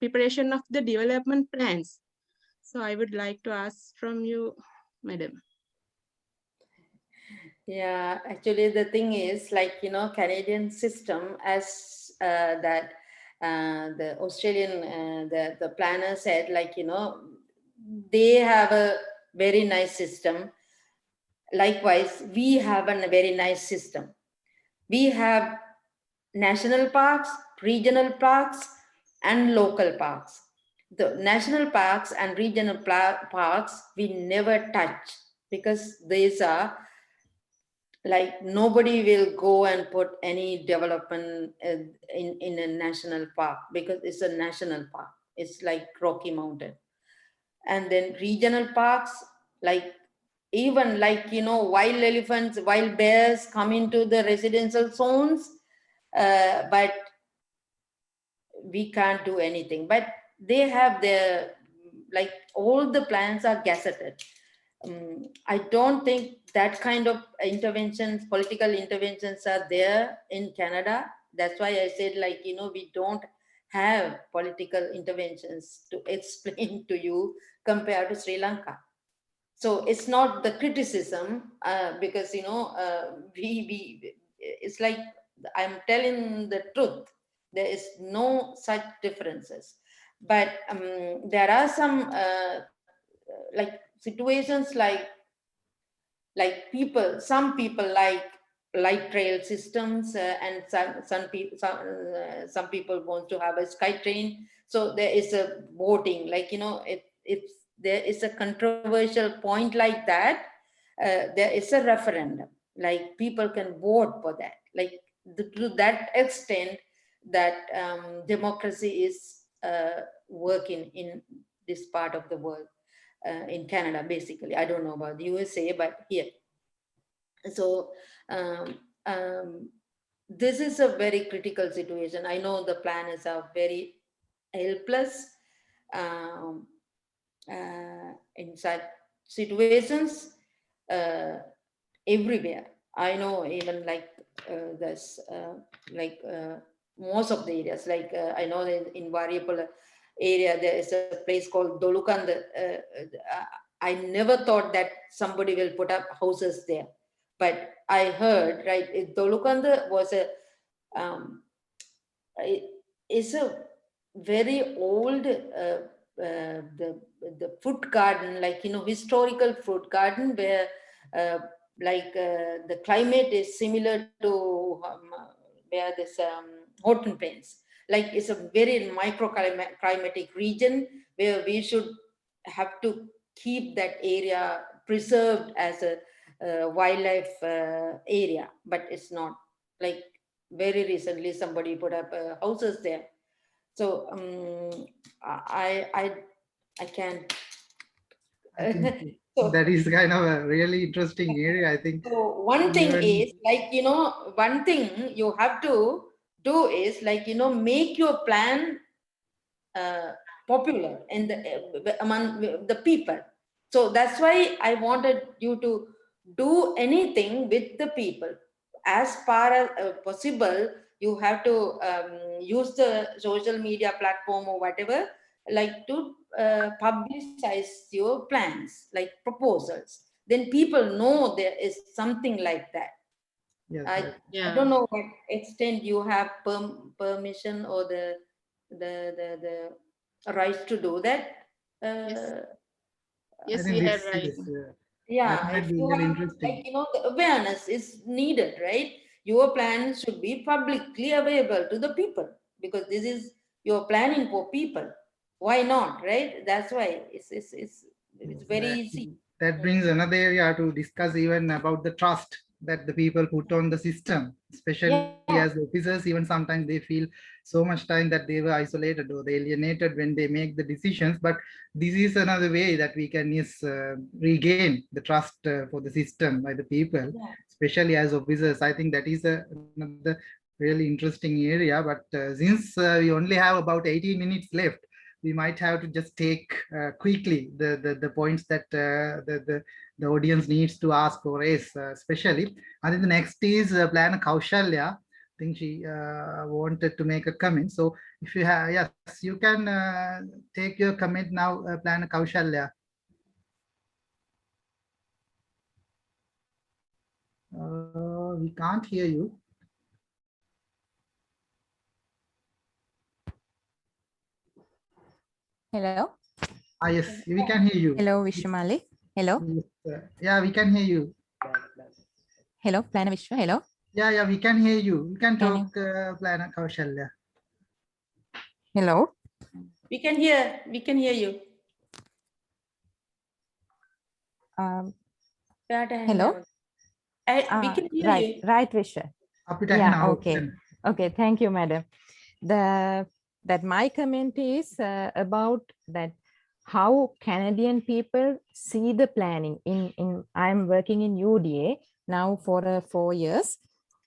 preparation of the development plans? So I would like to ask from you, Madam. Yeah, actually the thing is, like, Canadian system, as that the Australian, the planner said, like, they have a very nice system. Likewise, we have a very nice system. We have national parks, regional parks, and local parks. The national parks and regional parks we never touch, because these are like, nobody will go and put any development in a national park, because it's a national park. It's like Rocky Mountain. And then regional parks, like, even like, wild elephants, wild bears come into the residential zones, but we can't do anything. But they have their, like, all the plans are gazetted. I don't think that kind of interventions, political interventions, are there in Canada. That's why I said, like, we don't have political interventions to explain to you compared to Sri Lanka. So it's not the criticism, because it's like, I'm telling the truth. There is no such differences, but there are some like situations, like some people like light rail systems, and some people want to have a sky train. So there is a voting, like, if there is a controversial point like that, there is a referendum, like people can vote for that, like, to that extent that democracy is working in this part of the world, in Canada, basically. I don't know about the USA, but here. So this is a very critical situation. I know the planners are very helpless in such situations, everywhere. I know, even like this, like most of the areas, like I know in Variable area, there is a place called Dolukanda. I never thought that somebody will put up houses there, but I heard, right, Dolukanda was it's a very old the fruit garden, like, historical fruit garden, where the climate is similar to where this Horton Plains. Like, it's a very microclimatic region where we should have to keep that area preserved as a wildlife area, but it's not. Like, very recently somebody put up houses there. So I can't. So that is kind of a really interesting area, I think. So one thing is, like, one thing you have to do is, like, make your plan popular in the among the people. So that's why I wanted you to do anything with the people. As far as possible, you have to use the social media platform or whatever, like to publicize your plans, like proposals. Then people know there is something like that. Yes, I don't know what extent you have permission or the right to do that. Yes, I we think have this right. is that Yeah, might if be you really have, interesting. like, the awareness is needed, right? Your plan should be publicly available to the people, because this is your planning for people. Why not, right? That's why it's very That, easy. that brings another area to discuss, even about the trust that the people put on the system, especially as officers. Even sometimes they feel so much time that they were isolated or they alienated when they make the decisions. But this is another way that we can regain the trust for the system by the people, especially as officers. I think that is another really interesting area. But since we only have about 18 minutes left, we might have to just take quickly the points that the audience needs to ask or raise, especially. I think the next is Plnr Kaushalya. I think she wanted to make a comment. So if you have, yes, you can take your comment now, Plnr Kaushalya. We can't hear you. Hello. Yes, we can hear you. Hello, Vishwamali. Hello. Yeah, we can hear you. Hello, Plnr Vishwa. Hello. Yeah, we can hear you. You can Can talk, Plnr Kaushalya. Hello. We can hear you. Hello. We can hear you. Right, Vishwa. Yeah. Okay. Thank you, madam. That my comment is about that how Canadian people see the planning. I'm working in UDA now for 4 years.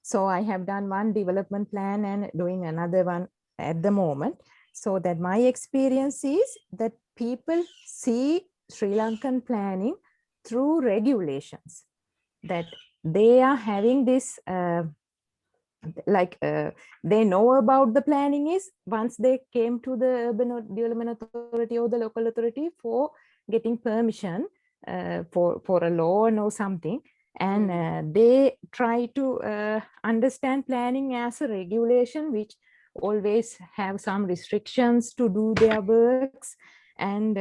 So I have done one development plan and doing another one at the moment. So that my experience is that people see Sri Lankan planning through regulations, that they are having this they know about the planning is once they came to the urban development authority or the local authority for getting permission for a loan or something, and they try to understand planning as a regulation which always have some restrictions to do their works, and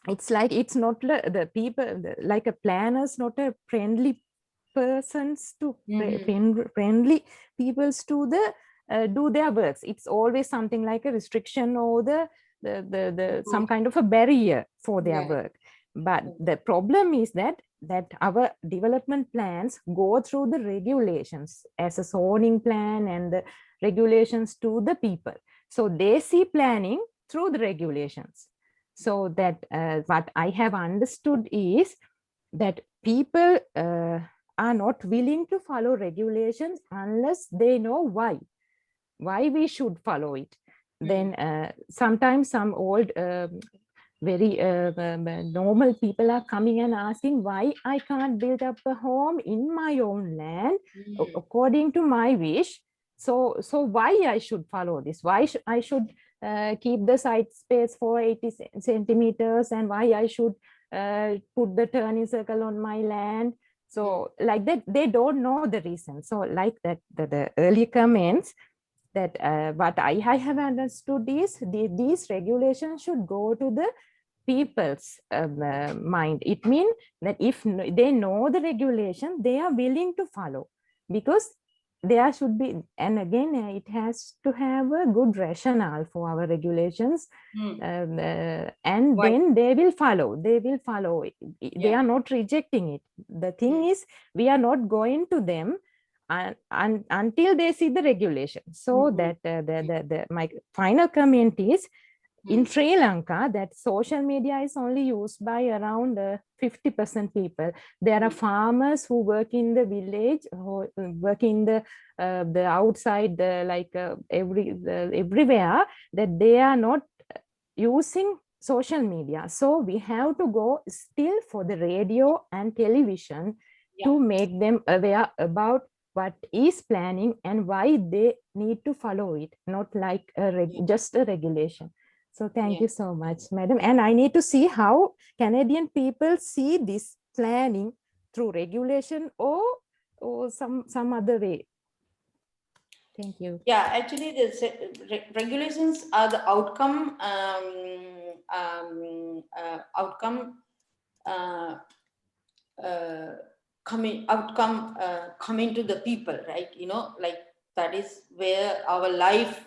it's like it's not the people like a planners, not a friendly persons to friendly peoples to the do their works. It's always something like a restriction or the some kind of a barrier for their work. But the problem is that our development plans go through the regulations as a zoning plan and the regulations to the people, so they see planning through the regulations. So that what I have understood is that people are not willing to follow regulations unless they know why we should follow it. Then sometimes some old very normal people are coming and asking why I can't build up a home in my own land according to my wish. So why I should follow this? Why I should keep the site space for 80 centimeters, and why I should put the turning circle on my land? So like that, they don't know the reason. So like that, the early comments, that what I have understood is these regulations should go to the people's mind. It means that if they know the regulation, they are willing to follow, because there should be, and again it has to have a good rationale for our regulations, and then they will follow. They are not rejecting it. The thing is, we are not going to them until they see the regulation. So that my final comment is, in Sri Lanka, that social media is only used by around 50% people. There are farmers who work in the village, who work in the outside, everywhere, that they are not using social media. So we have to go still for the radio and television to make them aware about what is planning and why they need to follow it, not like just a regulation. So thank you so much, madam. And I need to see how Canadian people see this planning through regulation or some other way. Thank you. Yeah, actually, the regulations are the outcome coming to the people, right? You know, like that is where our life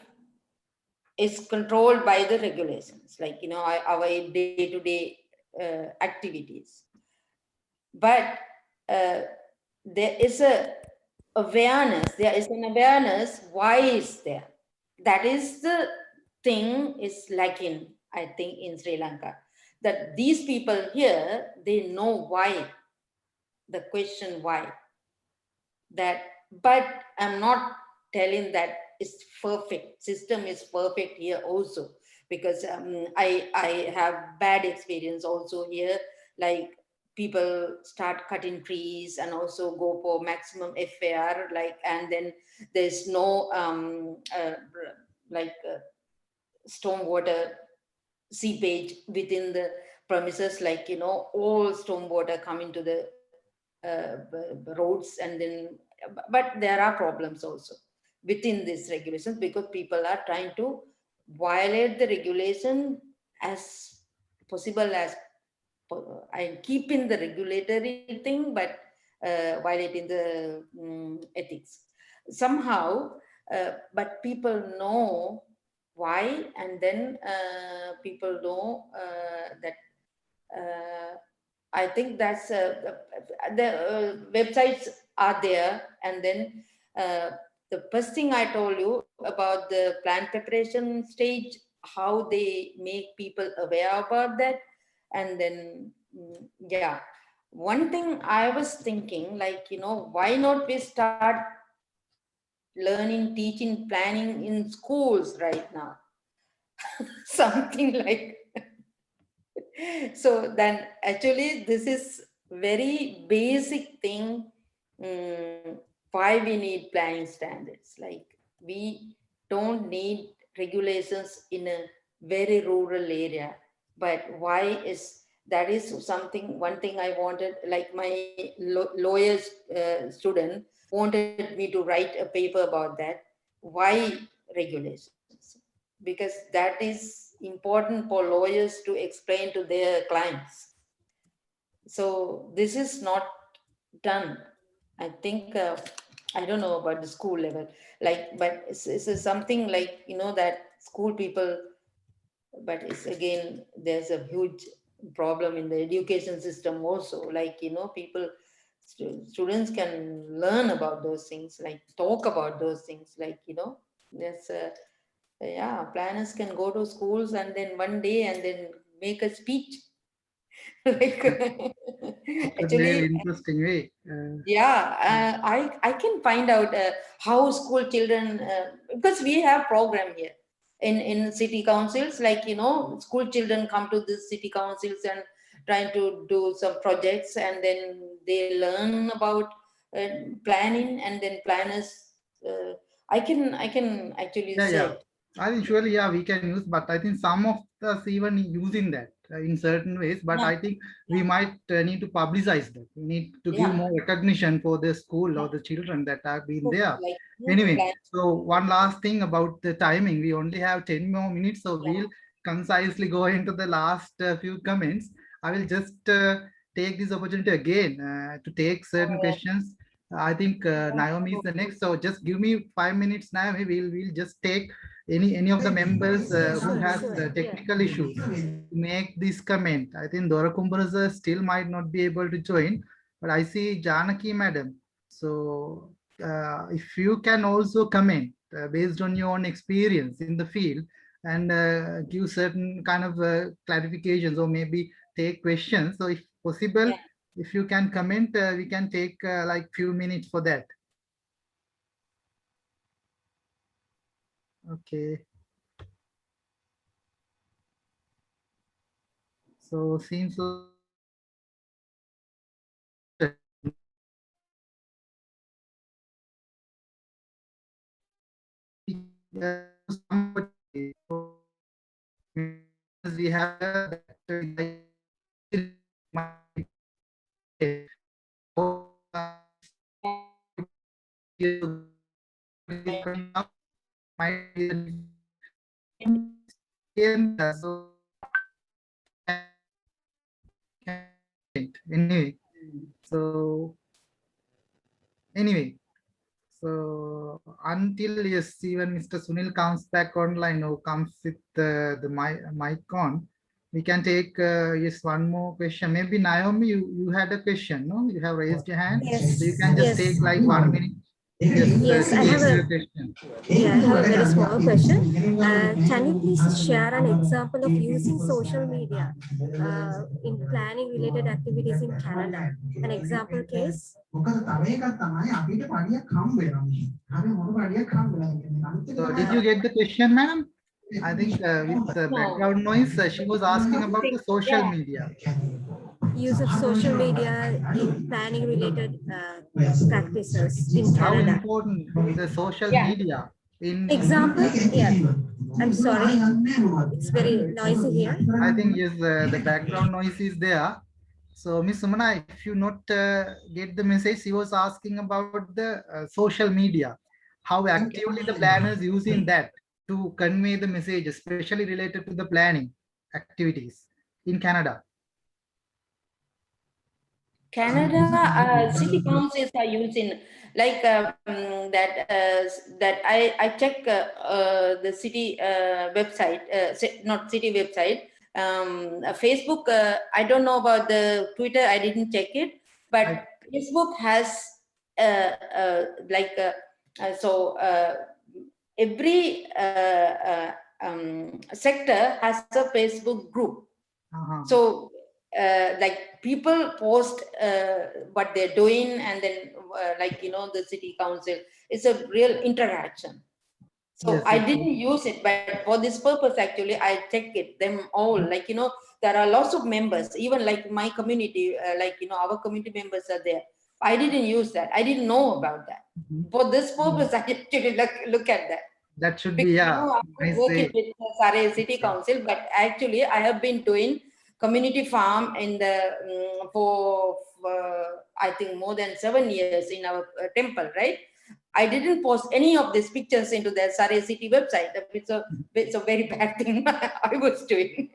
is controlled by the regulations, like, you know, our day-to-day activities. But there is an awareness why is there. That is the thing is lacking, I think, in Sri Lanka, that these people here, they know why, the question why. That, but I'm not telling that it's perfect, system is perfect here also, because I have bad experience also here, like people start cutting trees and also go for maximum FAR, like, and then there's no stormwater seepage within the premises, like, you know, all stormwater coming to the roads, and then, but there are problems also within these regulations, because people are trying to violate the regulation as possible as and keeping the regulatory thing, but violating the ethics somehow. But people know why, and then people know that I think that's the websites are there, and then the first thing I told you about the plan preparation stage, how they make people aware about that, and then yeah, one thing I was thinking, like, you know, why not we start learning, teaching, planning in schools right now, something like. So then actually this is very basic thing, why we need planning standards. Like, we don't need regulations in a very rural area, but why is that is something, one thing I wanted, like my lawyers student wanted me to write a paper about that, why regulations, because that is important for lawyers to explain to their clients. So this is not done. I think, I don't know about the school level, like, but it's something like, you know, that school people, but it's again, there's a huge problem in the education system also, like, you know, people, students can learn about those things, like talk about those things, like, you know, there's a, yeah, planners can go to schools and then one day and then make a speech. Like, It's a very actually, interesting way. yeah, I can find out how school children, because we have program here in city councils, like, you know, school children come to the city councils and trying to do some projects, and then they learn about planning, and then planners, I can actually Yeah, yeah. say. I think surely, yeah, we can use, but I think some of us even using that in certain ways. But Yeah, I think we might need to publicize that. We need to give yeah, more recognition for the school or the children that have been there. like, you know, Anyway, plan. so one last thing about the timing. We only have 10 more minutes, so Yeah, we'll concisely go into the last few comments. I will just take this opportunity again to take certain questions. I think Naomi is the next, so just give me 5 minutes. Naomi, we'll just take any of the members who has technical issues to make this comment. I think Dora Kumbarasa still might not be able to join, but I see Janaki madam. So if you can also comment based on your own experience in the field and give certain kind of clarifications or maybe take questions. So if possible, yeah. if you can comment, we can take like few minutes for that. Okay. So seems like we have anyway, so anyway, so until yes, even Mr. Sunil comes back online or comes with the mic on, we can take yes, one more question. Maybe Naomi, you had a question, no? You have raised your hand. Yes, So you can just yes. take like 1 minute. Yes, I have a question. Yeah, I have a very small question. Can you please share an example of using social media in planning related activities in Canada? An example case? So did you get the question, ma'am? I think with the background noise, she was asking about the social media. Use of social media in planning related practices in How Canada. important the social media in Example, yeah. I'm sorry, it's very noisy here. I think yes, the background noise is there. So Miss Sumana, if you not get the message, she was asking about the social media, how actively the planners using that to convey the message, especially related to the planning activities in Canada. Canada city councils are using like that I check the city website, not city website, Facebook. I don't know about the Twitter. I didn't check it, but Facebook has every sector has a Facebook group. So like people post what they're doing, and then the city council, it's a real interaction. So Yes, I yes, didn't use it, but for this purpose actually I check it them all, there are lots of members, even like my community, our community members are there. I didn't use that, I didn't know about that. For this purpose I actually look at that. That should be, yeah. I was working with the Sarai City Council, but actually I have been doing community farm in the for I think more than 7 years in our temple, right? I didn't post any of these pictures into the Sarai City website. It's a very bad thing I was doing.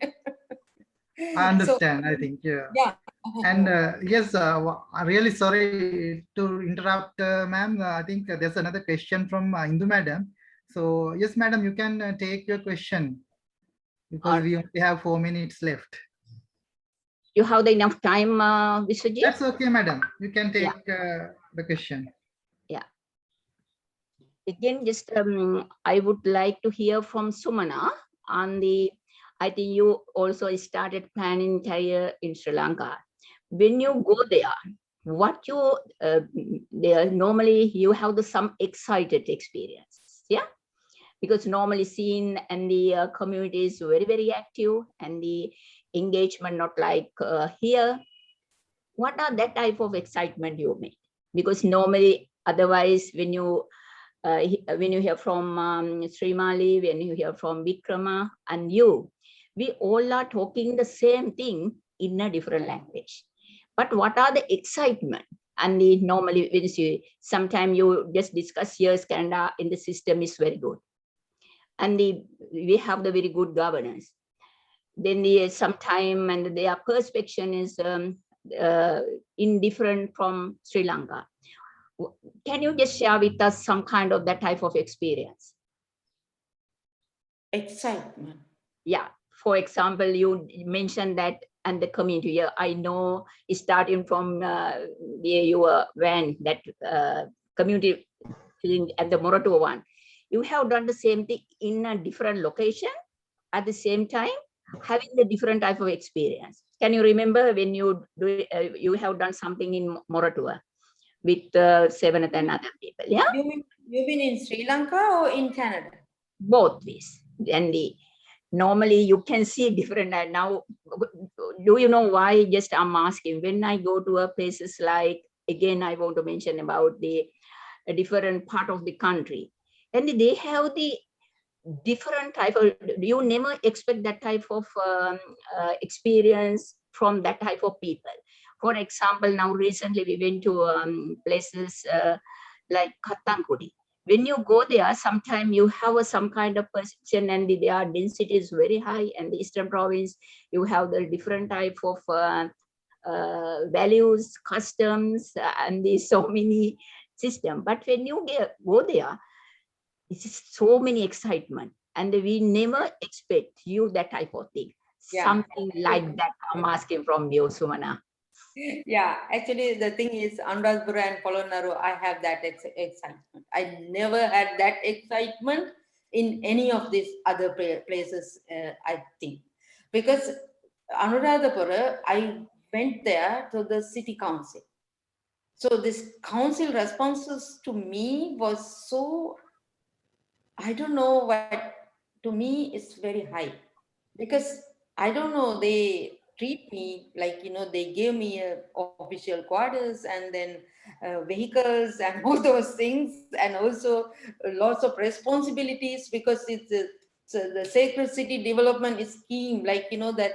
I understand, I think, yeah. Yeah. And yes, I'm really sorry to interrupt, ma'am. I think there's another question from Indu madam. So yes, madam, you can take your question because we only have 4 minutes left. You have the enough time, Vishwajit? That's okay, madam. You can take the question. Yeah. Again, just I would like to hear from Sumana on the, I think you also started planning career in Sri Lanka. When you go there, what you there normally you have some excited experience, yeah, because normally seen and the community is very active and the engagement not like here. What are that type of excitement you make? Because normally otherwise when you hear from Sri Mali, when you hear from Vikrama and you, we all are talking the same thing in a different language. But what are the excitement? And the normally when you sometimes you just discuss here Canada in the system is very good. And we have the very good governance. Then the sometime and their perception is indifferent from Sri Lanka. Can you just share with us some kind of that type of experience? Excitement. Yeah. For example, you mentioned that and the community here, I know is starting from your van, that community thing at the Moratu one. You have done the same thing in a different location at the same time, having the different type of experience. Can you remember when you do you have done something in Moratua with Seventh and other people? Yeah. You mean in Sri Lanka or in Canada? Both ways. And normally you can see different. And now, do you know why? Just I'm asking. When I go to a places like, again, I want to mention about a different part of the country, and they have the different type of, you never expect that type of experience from that type of people. For example, now recently we went to places like Katankudi. When you go there, sometimes you have some kind of perception, and their density is very high. And the Eastern Province, you have the different type of values, customs, and the so many system. But when you go there, it's so many excitement, and we never expect you that type of thing. Yeah. Something like that I'm asking from you, Sumana. Yeah, actually, the thing is, Anuradhapura and Plnr, I have that excitement. I never had that excitement in any of these other places, I think. Because Anuradhapura, I went there to the city council. So this council responses to me was so, I don't know what, to me it's very high. Because I don't know, they treat me like, they gave me official quarters and then vehicles and all those things, and also lots of responsibilities, because it's so the Sacred City Development Scheme, like, that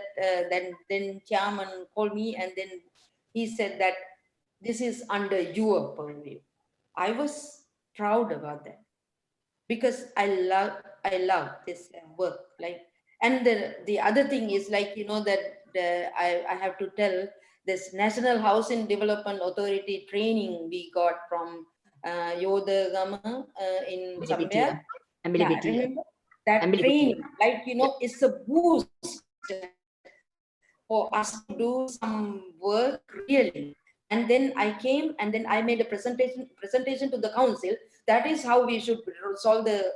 then chairman called me, and then he said that this is under your purview. I was proud about that, because I love this work. Like, and the other thing is, like, that I have to tell, this National Housing Development Authority training we got from Yodagama in somewhere. Yeah, remember that training, like, it's a boost for us to do some work really. And then I came, and then I made a presentation to the council. That is how we should solve the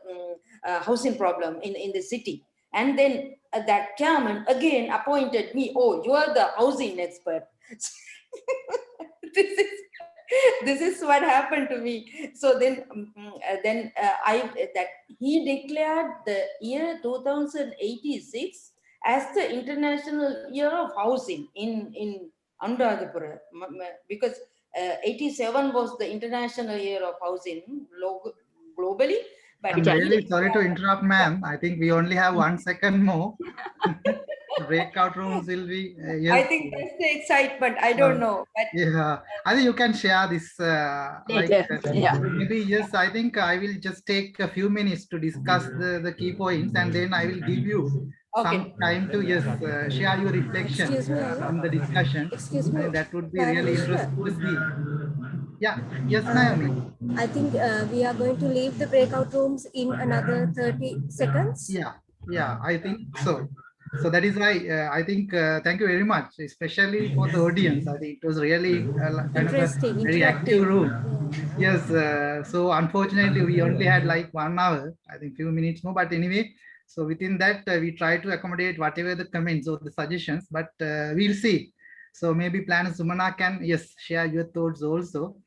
housing problem in the city. And then that chairman again appointed me. Oh, you are the housing expert. This is what happened to me. So then that he declared the year 2086 as the International Year of Housing in Anuradhapura, because 87 was the International Year of Housing globally. But I'm really sorry to interrupt, ma'am. I think we only have 1 second more. Breakout rooms will be. Yes. I think that's the excitement. I don't know. But yeah, I think you can share this. Maybe yes. I think I will just take a few minutes to discuss the key points, and then I will give you some time to share your reflection from the discussion. Excuse me. That would be really interesting to see. Yeah. Yes, Naomi. I think we are going to leave the breakout rooms in another 30 seconds. Yeah, I think so. So that is why I think thank you very much, especially for the audience. I think it was really kind of a very active room. Yes. So unfortunately, we only had like 1 hour. I think few minutes more. But anyway, so within that, we try to accommodate whatever the comments or the suggestions. But we'll see. So maybe Plnr Sumana can share your thoughts also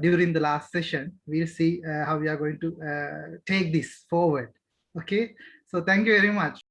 during the last session. We'll see how we are going to take this forward. Okay. So thank you very much.